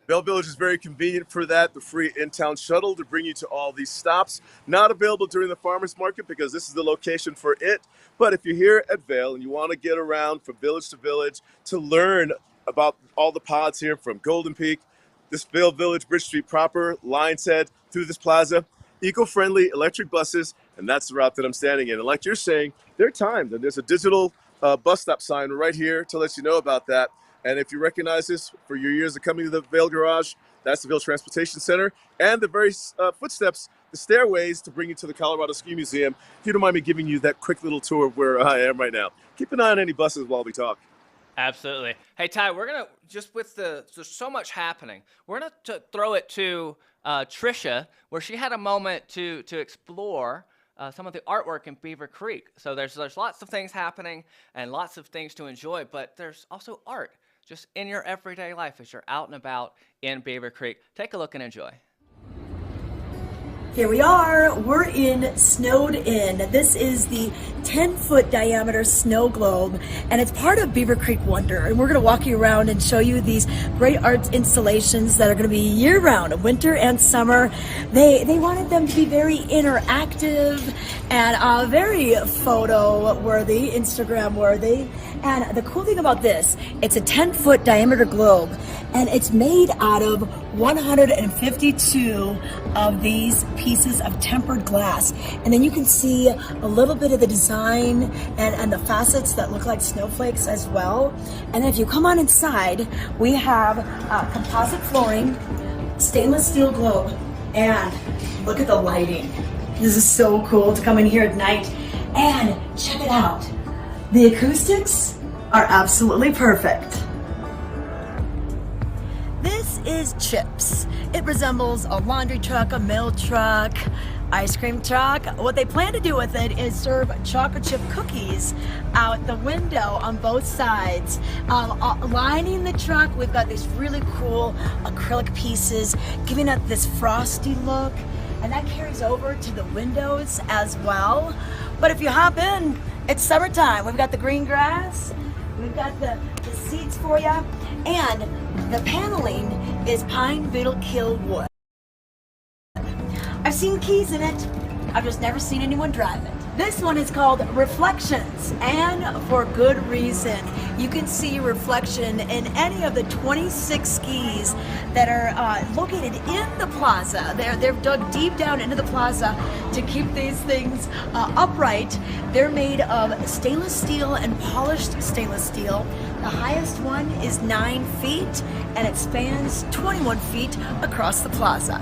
Vail Village is very convenient for that. The free in-town shuttle to bring you to all these stops. Not available during the farmers market because this is the location for it. But if you're here at Vail and you want to get around from village to village to learn about all the pods here from Golden Peak, this Vail Village, Bridge Street proper, Lion's Head, through this plaza, eco-friendly electric buses, and that's the route that I'm standing in. And like you're saying, they're timed, and there's a digital bus stop sign right here to let you know about that. And if you recognize this for your years of coming to the Vail Garage, that's the Vail Transportation Center, and the very footsteps, the stairways to bring you to the Colorado Ski Museum. If you don't mind me giving you that quick little tour of where I am right now. Keep an eye on any buses while we talk. Absolutely. Hey, Ty, we're going to, just with there's so much happening, we're going to throw it to Trisha, where she had a moment to explore some of the artwork in Beaver Creek. So there's lots of things happening and lots of things to enjoy, but there's also art just in your everyday life as you're out and about in Beaver Creek. Take a look and enjoy. Here we are, we're in Snowed In. This is the 10-foot diameter snow globe, and it's part of Beaver Creek Wonder. And we're gonna walk you around and show you these great art installations that are gonna be year-round, winter and summer. They wanted them to be very interactive and very photo-worthy, Instagram-worthy. And the cool thing about this, it's a 10-foot diameter globe, and it's made out of 152 of these pieces of tempered glass. And then you can see a little bit of the design and the facets that look like snowflakes as well. And then if you come on inside, we have composite flooring, stainless steel globe, and look at the lighting. This is so cool to come in here at night. And check it out. The acoustics are absolutely perfect. This is Chips. It resembles a laundry truck, a mail truck, ice cream truck. What they plan to do with it is serve chocolate chip cookies out the window on both sides. Lining the truck, we've got these really cool acrylic pieces giving it this frosty look, and that carries over to the windows as well. But if you hop in, it's summertime. We've got the green grass, we've got the seats for you, and the paneling is pine beetle kill wood. I've seen keys in it, I've just never seen anyone drive it. This one is called Reflections, and for good reason. You can see reflection in any of the 26 skis that are located in the plaza. They're dug deep down into the plaza to keep these things upright. They're made of stainless steel and polished stainless steel. The highest one is 9 feet, and it spans 21 feet across the plaza.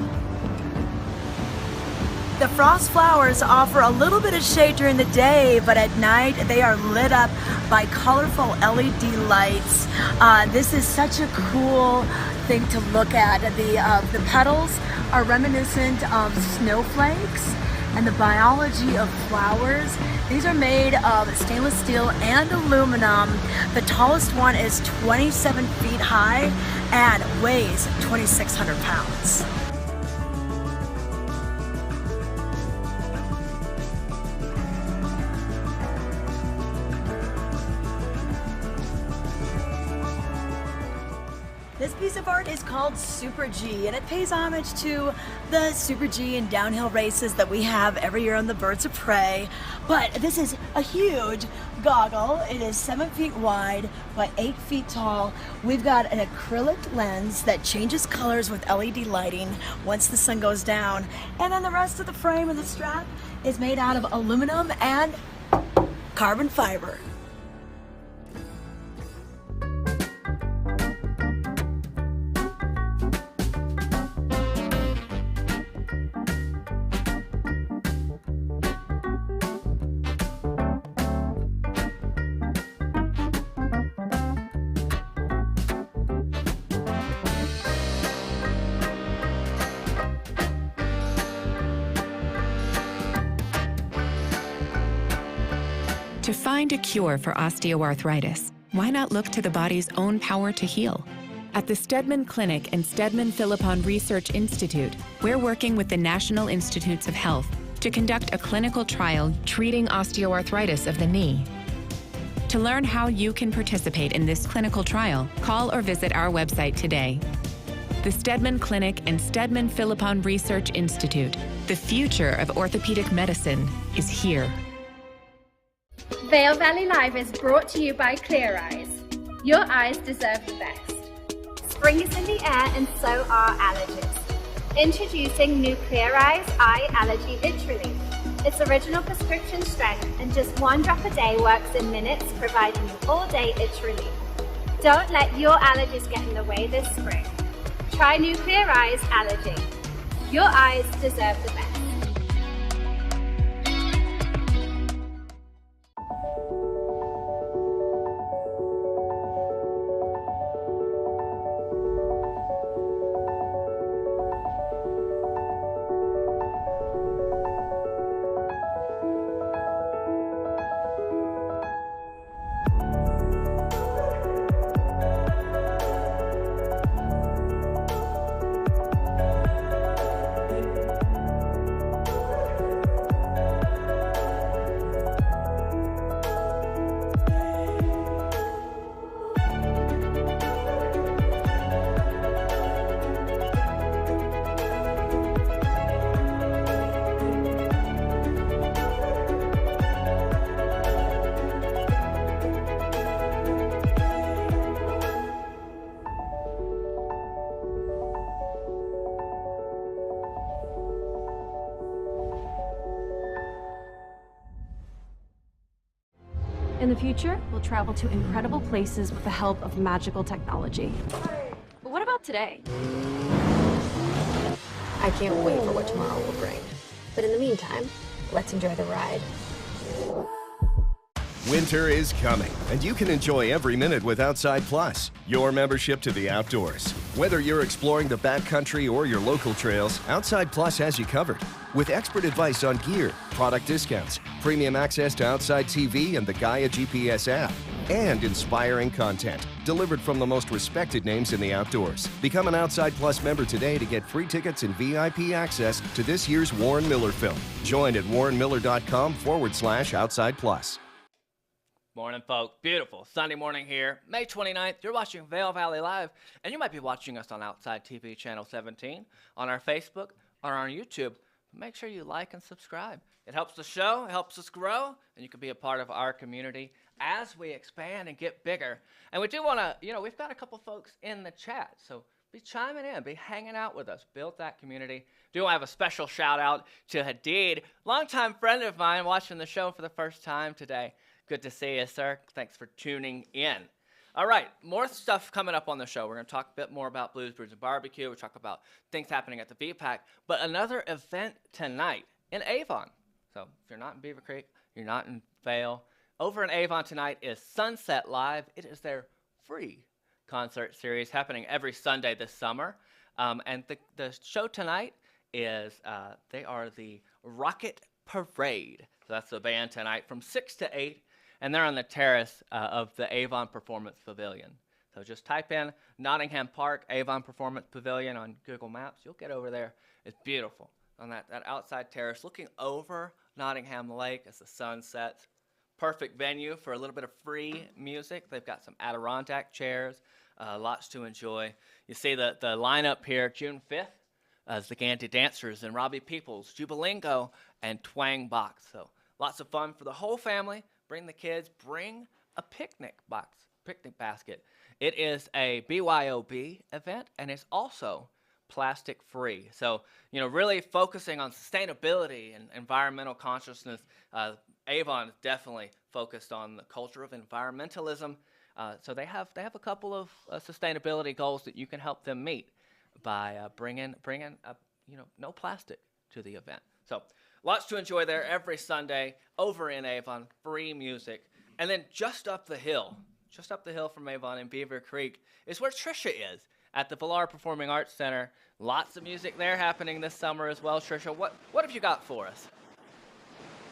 The frost flowers offer a little bit of shade during the day, but at night they are lit up by colorful LED lights. This is such a cool thing to look at. The petals are reminiscent of snowflakes, and the biology of flowers. These are made of stainless steel and aluminum. The tallest one is 27 feet high and weighs 2,600 pounds. This piece of art is called Super G, and it pays homage to the Super G and downhill races that we have every year on the Birds of Prey. But this is a huge goggle. It is 7 feet wide by 8 feet tall. We've got an acrylic lens that changes colors with LED lighting once the sun goes down. And then the rest of the frame and the strap is made out of aluminum and carbon fiber. To find a cure for osteoarthritis, why not look to the body's own power to heal? At the Steadman Clinic and Steadman Philippon Research Institute, we're working with the National Institutes of Health to conduct a clinical trial treating osteoarthritis of the knee. To learn how you can participate in this clinical trial, call or visit our website today. The Stedman Clinic and Stedman Philippon Research Institute. The future of orthopedic medicine is here. Vail Valley Live is brought to you by Clear Eyes. Your eyes deserve the best. Spring is in the air and so are allergies. Introducing new Clear Eyes Eye Allergy Itch Relief. It's original prescription strength and just 1 drop a day works in minutes, providing you all-day itch relief. Don't let your allergies get in the way this spring. Try new Clear Eyes Allergy. Your eyes deserve the best. In the future, we'll travel to incredible places with the help of magical technology. But what about today? I can't wait for what tomorrow will bring. But in the meantime, let's enjoy the ride. Winter is coming, and you can enjoy every minute with Outside Plus, your membership to the outdoors. Whether you're exploring the backcountry or your local trails, Outside Plus has you covered. With expert advice on gear, product discounts, premium access to Outside TV and the Gaia GPS app, and inspiring content delivered from the most respected names in the outdoors. Become an Outside Plus member today to get free tickets and VIP access to this year's Warren Miller film. Join at warrenmiller.com/Outside Plus. Morning, folks. Beautiful Sunday morning here, May 29th. You're watching Vail Valley Live, and you might be watching us on Outside TV Channel 17, on our Facebook, or on YouTube. Make sure you like and subscribe. It helps the show, it helps us grow, and you can be a part of our community as we expand and get bigger. And we do want to, we've got a couple folks in the chat, so be chiming in, be hanging out with us, build that community. Do have a special shout out to Hadid, longtime friend of mine, watching the show for the first time today. Good to see you, sir. Thanks for tuning in. All right, more stuff coming up on the show. We're going to talk a bit more about Blues, Brews, and Barbecue. We'll talk about things happening at the VPAC, but another event tonight in Avon. So if you're not in Beaver Creek, you're not in Vail, over in Avon tonight is Sunset Live. It is their free concert series happening every Sunday this summer. And the show tonight is, they are the Rocket Parade. So that's the band tonight from 6 to 8. And they're on the terrace of the Avon Performance Pavilion. So just type in Nottingham Park, Avon Performance Pavilion on Google Maps. You'll get over there. It's beautiful on that outside terrace, looking over Nottingham Lake as the sun sets. Perfect venue for a little bit of free music. They've got some Adirondack chairs, lots to enjoy. You see the lineup here, June 5th, as the Gandy Dancers and Robbie Peoples, Jubilingo, and Twang Box. So lots of fun for the whole family. Bring the kids, bring a picnic basket. It is a BYOB event, and it's also plastic free. So, really focusing on sustainability and environmental consciousness. Avon is definitely focused on the culture of environmentalism. So they have a couple of sustainability goals that you can help them meet by bringing no plastic to the event. So lots to enjoy there every Sunday over in Avon, free music. And then just up the hill from Avon in Beaver Creek is where Trisha is at the Villar Performing Arts Center. Lots of music there happening this summer as well. Trisha, what have you got for us?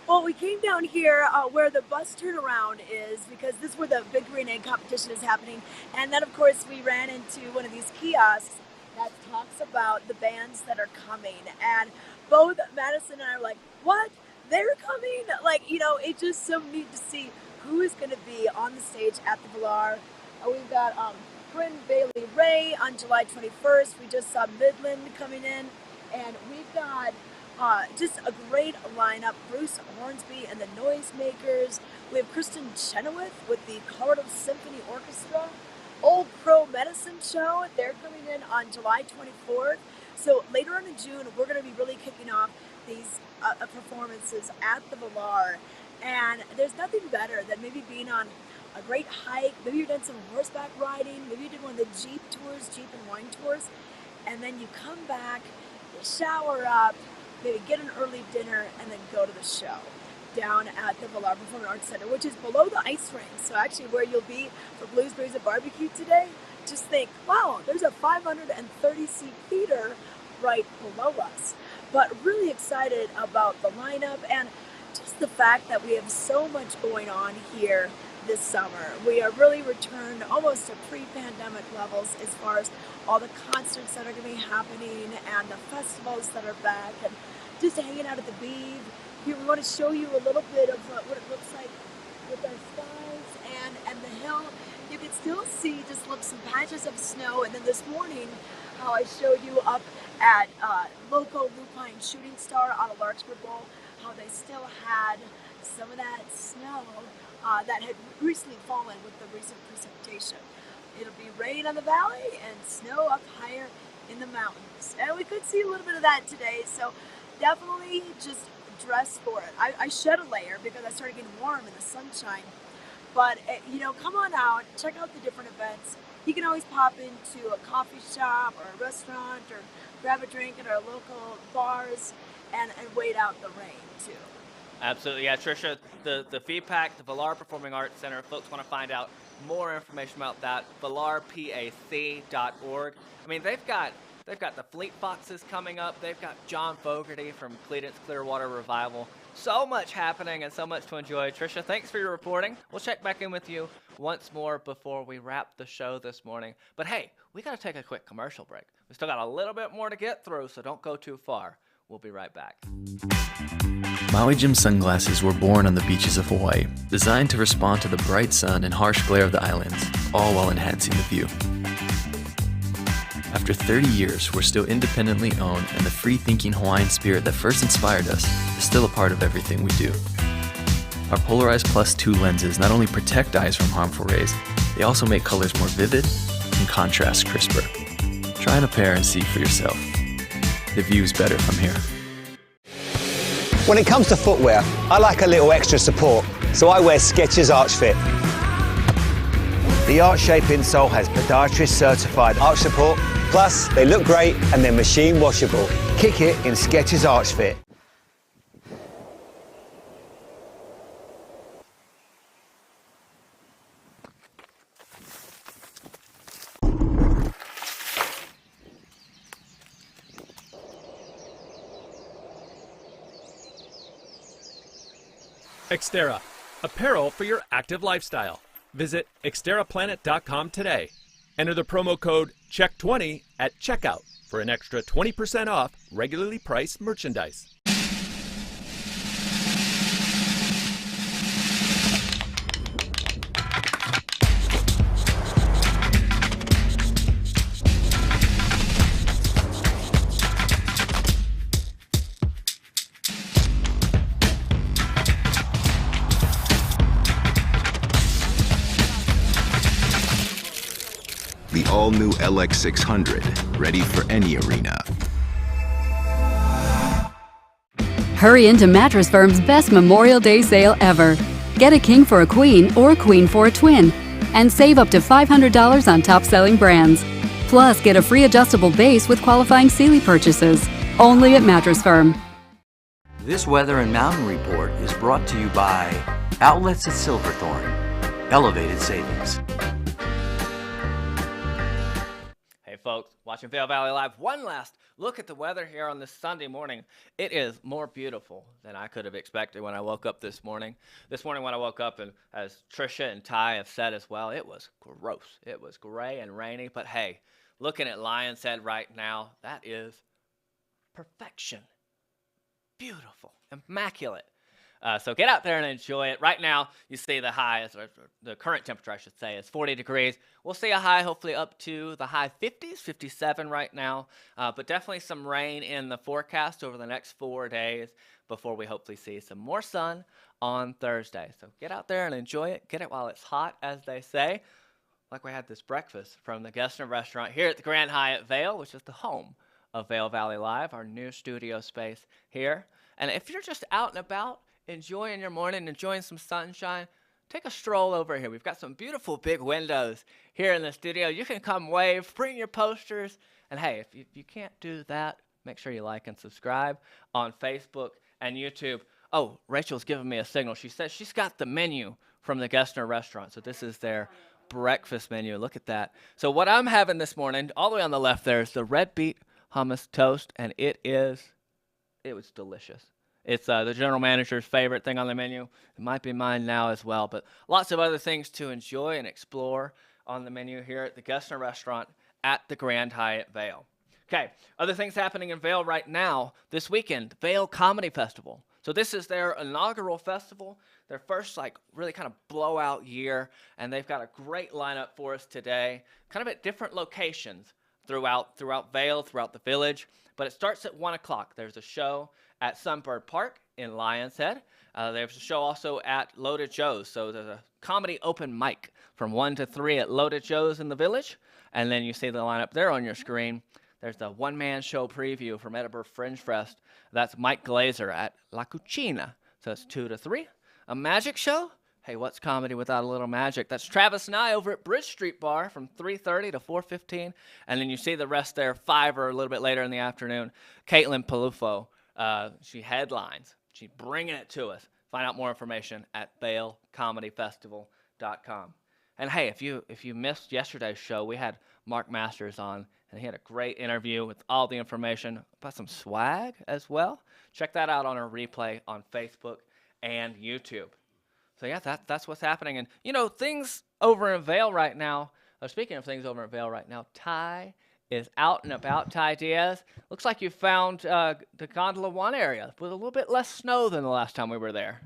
Well, we came down here where the bus turnaround is because this is where the Big Green Egg competition is happening. And then, of course, we ran into one of these kiosks that talks about the bands that are coming. And both Madison and I are like, what? They're coming? It's just so neat to see who is going to be on the stage at the Villar. We've got Bryn Bailey Ray on July 21st. We just saw Midland coming in, and we've got just a great lineup. Bruce Hornsby and the Noisemakers. We have Kristen Chenoweth with the Colorado Symphony Orchestra. Old Crow Medicine Show, they're coming in on July 24th. So later on in June, we're going to be really kicking off these performances at the Valar. And there's nothing better than maybe being on a great hike. Maybe you're doing some horseback riding. Maybe you did one of the Jeep tours, Jeep and wine tours. And then you come back, you shower up, maybe get an early dinner, and then go to the show down at the Valar Performing Arts Center, which is below the ice rink. So actually where you'll be for Blues, Brews, and Barbecue today, just think, wow, there's a 530-seat theater right below us. But really excited about the lineup and just the fact that we have so much going on here this summer. We are really returned almost to pre-pandemic levels as far as all the concerts that are going to be happening and the festivals that are back and just hanging out at the Beeve. Here we want to show you a little bit of what it looks like with our skies and the hill. You can still see just some patches of snow, and then this morning how I showed you up at Loco Lupine Shooting Star on a Larkspur Bowl, how they still had some of that snow that had recently fallen with the recent precipitation. It'll be rain on the valley and snow up higher in the mountains. And we could see a little bit of that today, so definitely just dress for it. I shed a layer because I started getting warm in the sunshine. But, come on out, check out the different events. You can always pop into a coffee shop or a restaurant or grab a drink at our local bars and wait out the rain, too. Absolutely, yeah, Trisha, the FEPAC, the Valar Performing Arts Center, folks want to find out more information about that, valarpac.org. I mean, they've got the Fleet Foxes coming up. They've got John Fogerty from Credence Clearwater Revival. So much happening and so much to enjoy. Trisha, thanks for your reporting. We'll check back in with you once more before we wrap the show this morning. But hey, we got to take a quick commercial break. We still got a little bit more to get through, so don't go too far. We'll be right back. Maui Jim sunglasses were born on the beaches of Hawaii, designed to respond to the bright sun and harsh glare of the islands, all while enhancing the view. After 30 years, we're still independently owned, and the free-thinking Hawaiian spirit that first inspired us is still a part of everything we do. Our Polarized Plus 2 lenses not only protect eyes from harmful rays, they also make colors more vivid and contrast crisper. Try on a pair and see for yourself. The view's better from here. When it comes to footwear, I like a little extra support, so I wear Skechers Arch Fit. The Arch Shape insole has podiatrist certified arch support, plus they look great and they're machine washable. Kick it in Skechers Arch Fit. Xterra, apparel for your active lifestyle. Visit xterraplanet.com today. Enter the promo code CHECK20 at checkout for an extra 20% off regularly priced merchandise. The all-new LX600, ready for any arena. Hurry into Mattress Firm's best Memorial Day sale ever. Get a king for a queen or a queen for a twin, and save up to $500 on top-selling brands. Plus, get a free adjustable base with qualifying Sealy purchases. Only at Mattress Firm. This Weather and Mountain Report is brought to you by Outlets at Silverthorne. Elevated savings. Hey folks, watching Vail Valley Live. One last look at the weather here on this Sunday morning. It is more beautiful than I could have expected when I woke up this morning. This morning when I woke up, and as Trisha and Ty have said as well, it was gross. It was gray and rainy, but hey, looking at Lion's Head right now, that is perfection. Beautiful, immaculate. So get out there and enjoy it. Right now, you see the high, or the current temperature, I should say, is 40 degrees. We'll see a high hopefully up to the high 50s, 57 right now. But definitely some rain in the forecast over the next 4 days before we hopefully see some more sun on Thursday. So get out there and enjoy it. Get it while it's hot, as they say. Like we had this breakfast from the Gessner restaurant here at the Grand Hyatt Vail, which is the home of Vail Valley Live, our new studio space here. And if you're just out and about, enjoying your morning, enjoying some sunshine, take a stroll over here. We've got some beautiful big windows here in the studio. You can come wave, bring your posters. And hey, if you can't do that, make sure you like and subscribe on Facebook and YouTube. Oh, Rachel's giving me a signal. She says she's got the menu from the Gessner restaurant. So this is their breakfast menu. Look at that. So what I'm having this morning, all the way on the left there, is the red beet hummus toast, and it was delicious. It's the general manager's favorite thing on the menu. It might be mine now as well, but lots of other things to enjoy and explore on the menu here at the Gessner restaurant at the Grand Hyatt Vail. Okay, other things happening in Vail right now this weekend, Vail Comedy Festival. So this is their inaugural festival, their first really kind of blowout year, and they've got a great lineup for us today, kind of at different locations throughout Vail, throughout the village. But it starts at 1 o'clock. There's a show at Sunbird Park in Lion's Head. There's a show also at Loaded Joe's. So there's a comedy open mic from 1 to 3 at Loaded Joe's in the village. And then you see the lineup there on your screen. There's the one-man show preview from Edinburgh Fringe Fest. That's Mike Glazer at La Cucina. So it's 2 to 3. A magic show? Hey, what's comedy without a little magic? That's Travis and I over at Bridge Street Bar from 3:30 to 4:15. And then you see the rest there, 5 or a little bit later in the afternoon. Caitlin Palufo, she headlines. She's bringing it to us. Find out more information at vailcomedyfestival.com. And hey, if you missed yesterday's show, we had Mark Masters on, and he had a great interview with all the information about some swag as well. Check that out on a replay on Facebook and YouTube. So yeah, that's what's happening. And things over in Vail right now. Speaking of things over in Vail right now, Ty is out and about. Ty Diaz, looks like you found the Gondola 1 area with a little bit less snow than the last time we were there.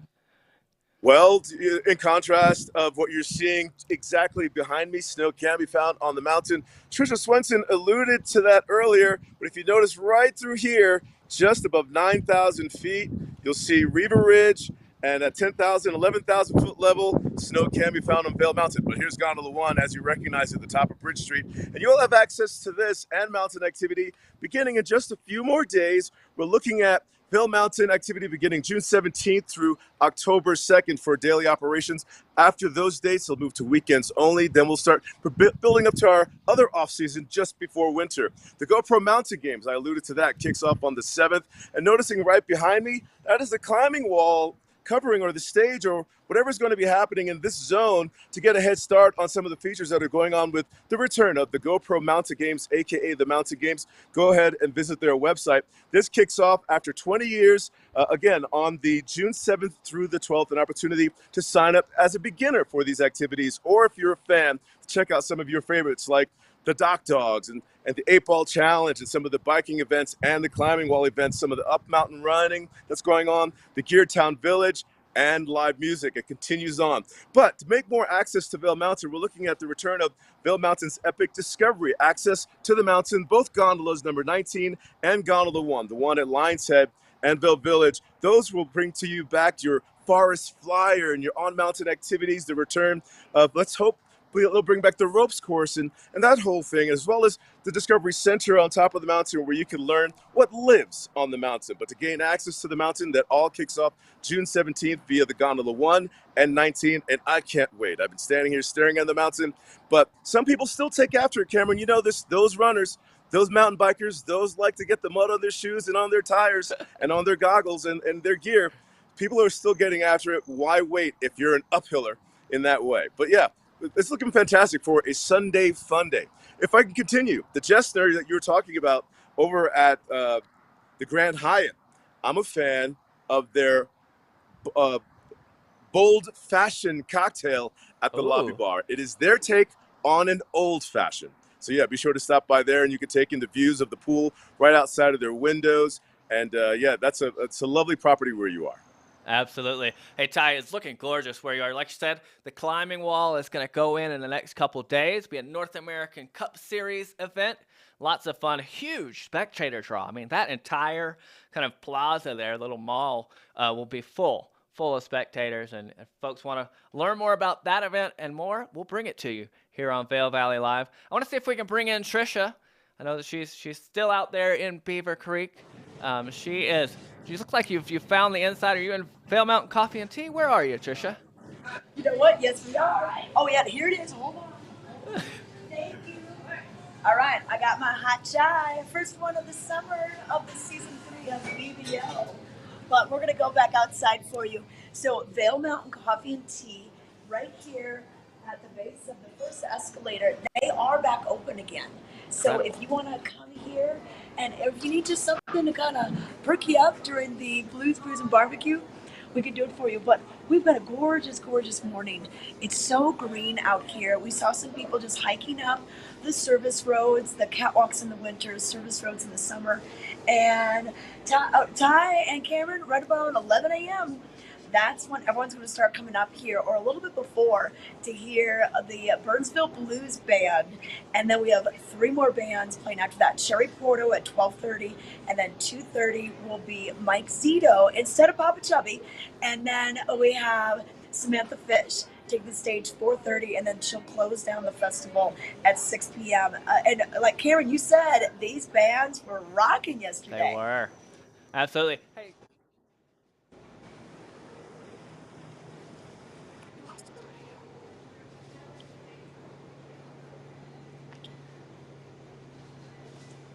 Well, in contrast of what you're seeing exactly behind me, snow can be found on the mountain. Trisha Swenson alluded to that earlier, but if you notice right through here, just above 9,000 feet, you'll see Riva Ridge, and at 10,000, 11,000 foot level, snow can be found on Vail Mountain. But here's Gondola 1, as you recognize at the top of Bridge Street. And you'll have access to this and mountain activity beginning in just a few more days. We're looking at Vail Mountain activity beginning June 17th through October 2nd for daily operations. After those dates, they'll move to weekends only. Then we'll start building up to our other off-season just before winter. The GoPro Mountain Games, I alluded to that, kicks off on the 7th. And noticing right behind me, that is the climbing wall covering, or the stage, or whatever's going to be happening in this zone to get a head start on some of the features that are going on with the return of the GoPro Mountain Games, aka the Mountain Games. Go ahead and visit their website. This kicks off after 20 years, again, on the June 7th through the 12th, an opportunity to sign up as a beginner for these activities, or if you're a fan, check out some of your favorites like the Dock Dogs and the 8-Ball Challenge and some of the biking events and the climbing wall events, some of the up mountain running that's going on, the Geartown Village, and live music. It continues on. But to make more access to Vail Mountain, we're looking at the return of Vail Mountain's Epic Discovery. Access to the mountain, both gondolas, number 19 and Gondola 1, the one at Lion's Head and Vail Village. Those will bring to you back your Forest Flyer and your on-mountain activities, the return of, let's hope, they'll bring back the ropes course and that whole thing, as well as the Discovery Center on top of the mountain where you can learn what lives on the mountain. But to gain access to the mountain, that all kicks off June 17th via the Gondola 1 and 19, and I can't wait. I've been standing here staring at the mountain, but some people still take after it, Cameron. You know this, those runners, those mountain bikers, those like to get the mud on their shoes and on their tires and on their goggles and their gear. People are still getting after it. Why wait if you're an uphiller in that way? But yeah, it's looking fantastic for a Sunday fun day. If I can continue, the Gessner that you were talking about over at the Grand Hyatt, I'm a fan of their bold fashion cocktail at the lobby bar. It is their take on an old fashioned. So yeah, be sure to stop by there, and you can take in the views of the pool right outside of their windows. And yeah, it's a lovely property where you are. Absolutely. Hey, Ty, it's looking gorgeous where you are. Like you said, the climbing wall is going to go in the next couple days. Be a North American Cup Series event. Lots of fun. Huge spectator draw. I mean, that entire kind of plaza there, little mall, will be full of spectators. And if folks want to learn more about that event and more, we'll bring it to you here on Vail Valley Live. I want to see if we can bring in Trisha. I know that she's still out there in Beaver Creek. She looks like you've found the inside. Are you in Vail Mountain Coffee and Tea? Where are you, Trisha? You know what? Yes, we are. Oh, yeah, here it is. Hold on. Thank you. All right, I got my hot chai. First one of the summer of the season 3 of VBL. But we're going to go back outside for you. So Vail Mountain Coffee and Tea right here at the base of the first escalator. They are back open again. So if you want to come here, and if you need just something to kind of perk you up during the Blues, Brews, and Barbecue, we can do it for you. But we've got a gorgeous, gorgeous morning. It's so green out here. We saw some people just hiking up the service roads, the catwalks in the winter, service roads in the summer. And Ty and Cameron, right about 11 a.m., that's when everyone's going to start coming up here, or a little bit before, to hear the Burnsville Blues Band. And then we have 3 more bands playing after that. Sherry Porto at 12:30, and then 2:30 will be Mike Zito instead of Papa Chubby. And then we have Samantha Fish take the stage 4:30, and then she'll close down the festival at 6 p.m. And like Karen, you said, these bands were rocking yesterday. They were. Absolutely. Hey.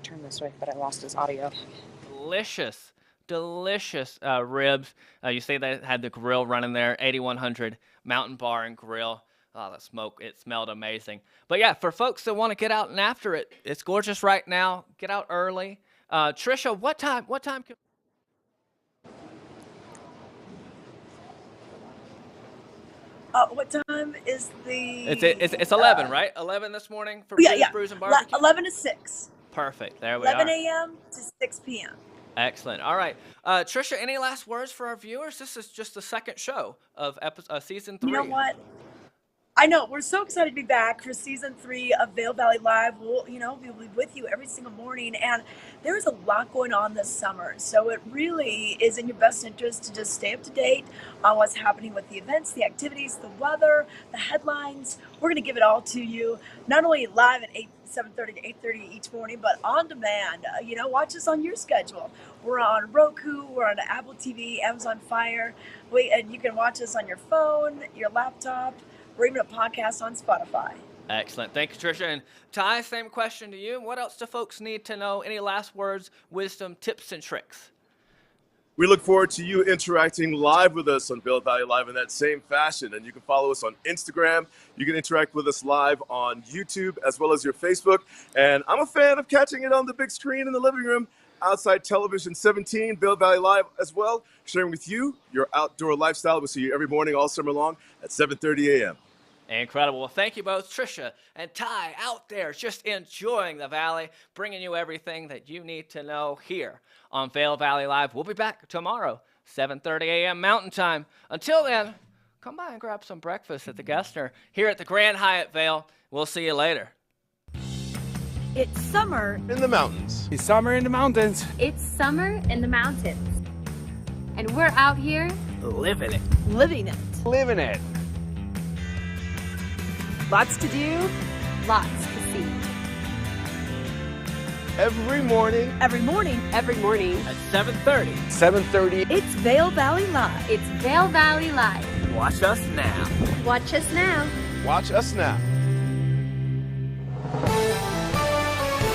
Turn this way, but I lost his audio. Delicious ribs. You see they had the grill running there, 8100 Mountain Bar and Grill. Oh, the smoke, it smelled amazing. But yeah, for folks that want to get out and after it, it's gorgeous right now. Get out early. Trisha, what time can... What time is the... It's 11, right? 11 this morning for Blues, Brews, and Barbecue? 11 to 6 Perfect. There we are. 11 a.m. to 6 p.m. Excellent. All right. Trisha, any last words for our viewers? This is just the second show of season 3. You know what? I know. We're so excited to be back for season 3 of Vail Valley Live. We'll be with you every single morning. And there is a lot going on this summer. So it really is in your best interest to just stay up to date on what's happening with the events, the activities, the weather, the headlines. We're going to give it all to you, not only live at 7:30 to 8:30 each morning, but on demand. Watch us on your schedule. We're on Roku, we're on Apple TV, Amazon Fire, and you can watch us on your phone, your laptop, or even a podcast on Spotify. Excellent. Thank you, Trisha. And Ty, same question to you. What else do folks need to know? Any last words, wisdom, tips, and tricks? We look forward to you interacting live with us on Vail Valley Live in that same fashion. And you can follow us on Instagram. You can interact with us live on YouTube as well as your Facebook. And I'm a fan of catching it on the big screen in the living room. Outside Television 17, Vail Valley Live as well, sharing with you your outdoor lifestyle. We'll see you every morning all summer long at 7:30 a.m. Incredible. Well, thank you both, Trisha and Ty, out there just enjoying the valley, bringing you everything that you need to know here on Vail Valley Live. We'll be back tomorrow, 7:30 a.m. Mountain Time. Until then, come by and grab some breakfast at the Gessner here at the Grand Hyatt Vail. We'll see you later. It's summer in the mountains. It's summer in the mountains. It's summer in the mountains. And we're out here living it. Living it. Living it. Lots to do, lots to see. Every morning. Every morning. At 7:30. 7:30. It's Vail Valley Live. It's Vail Valley Live. Watch us now. Watch us now. Watch us now.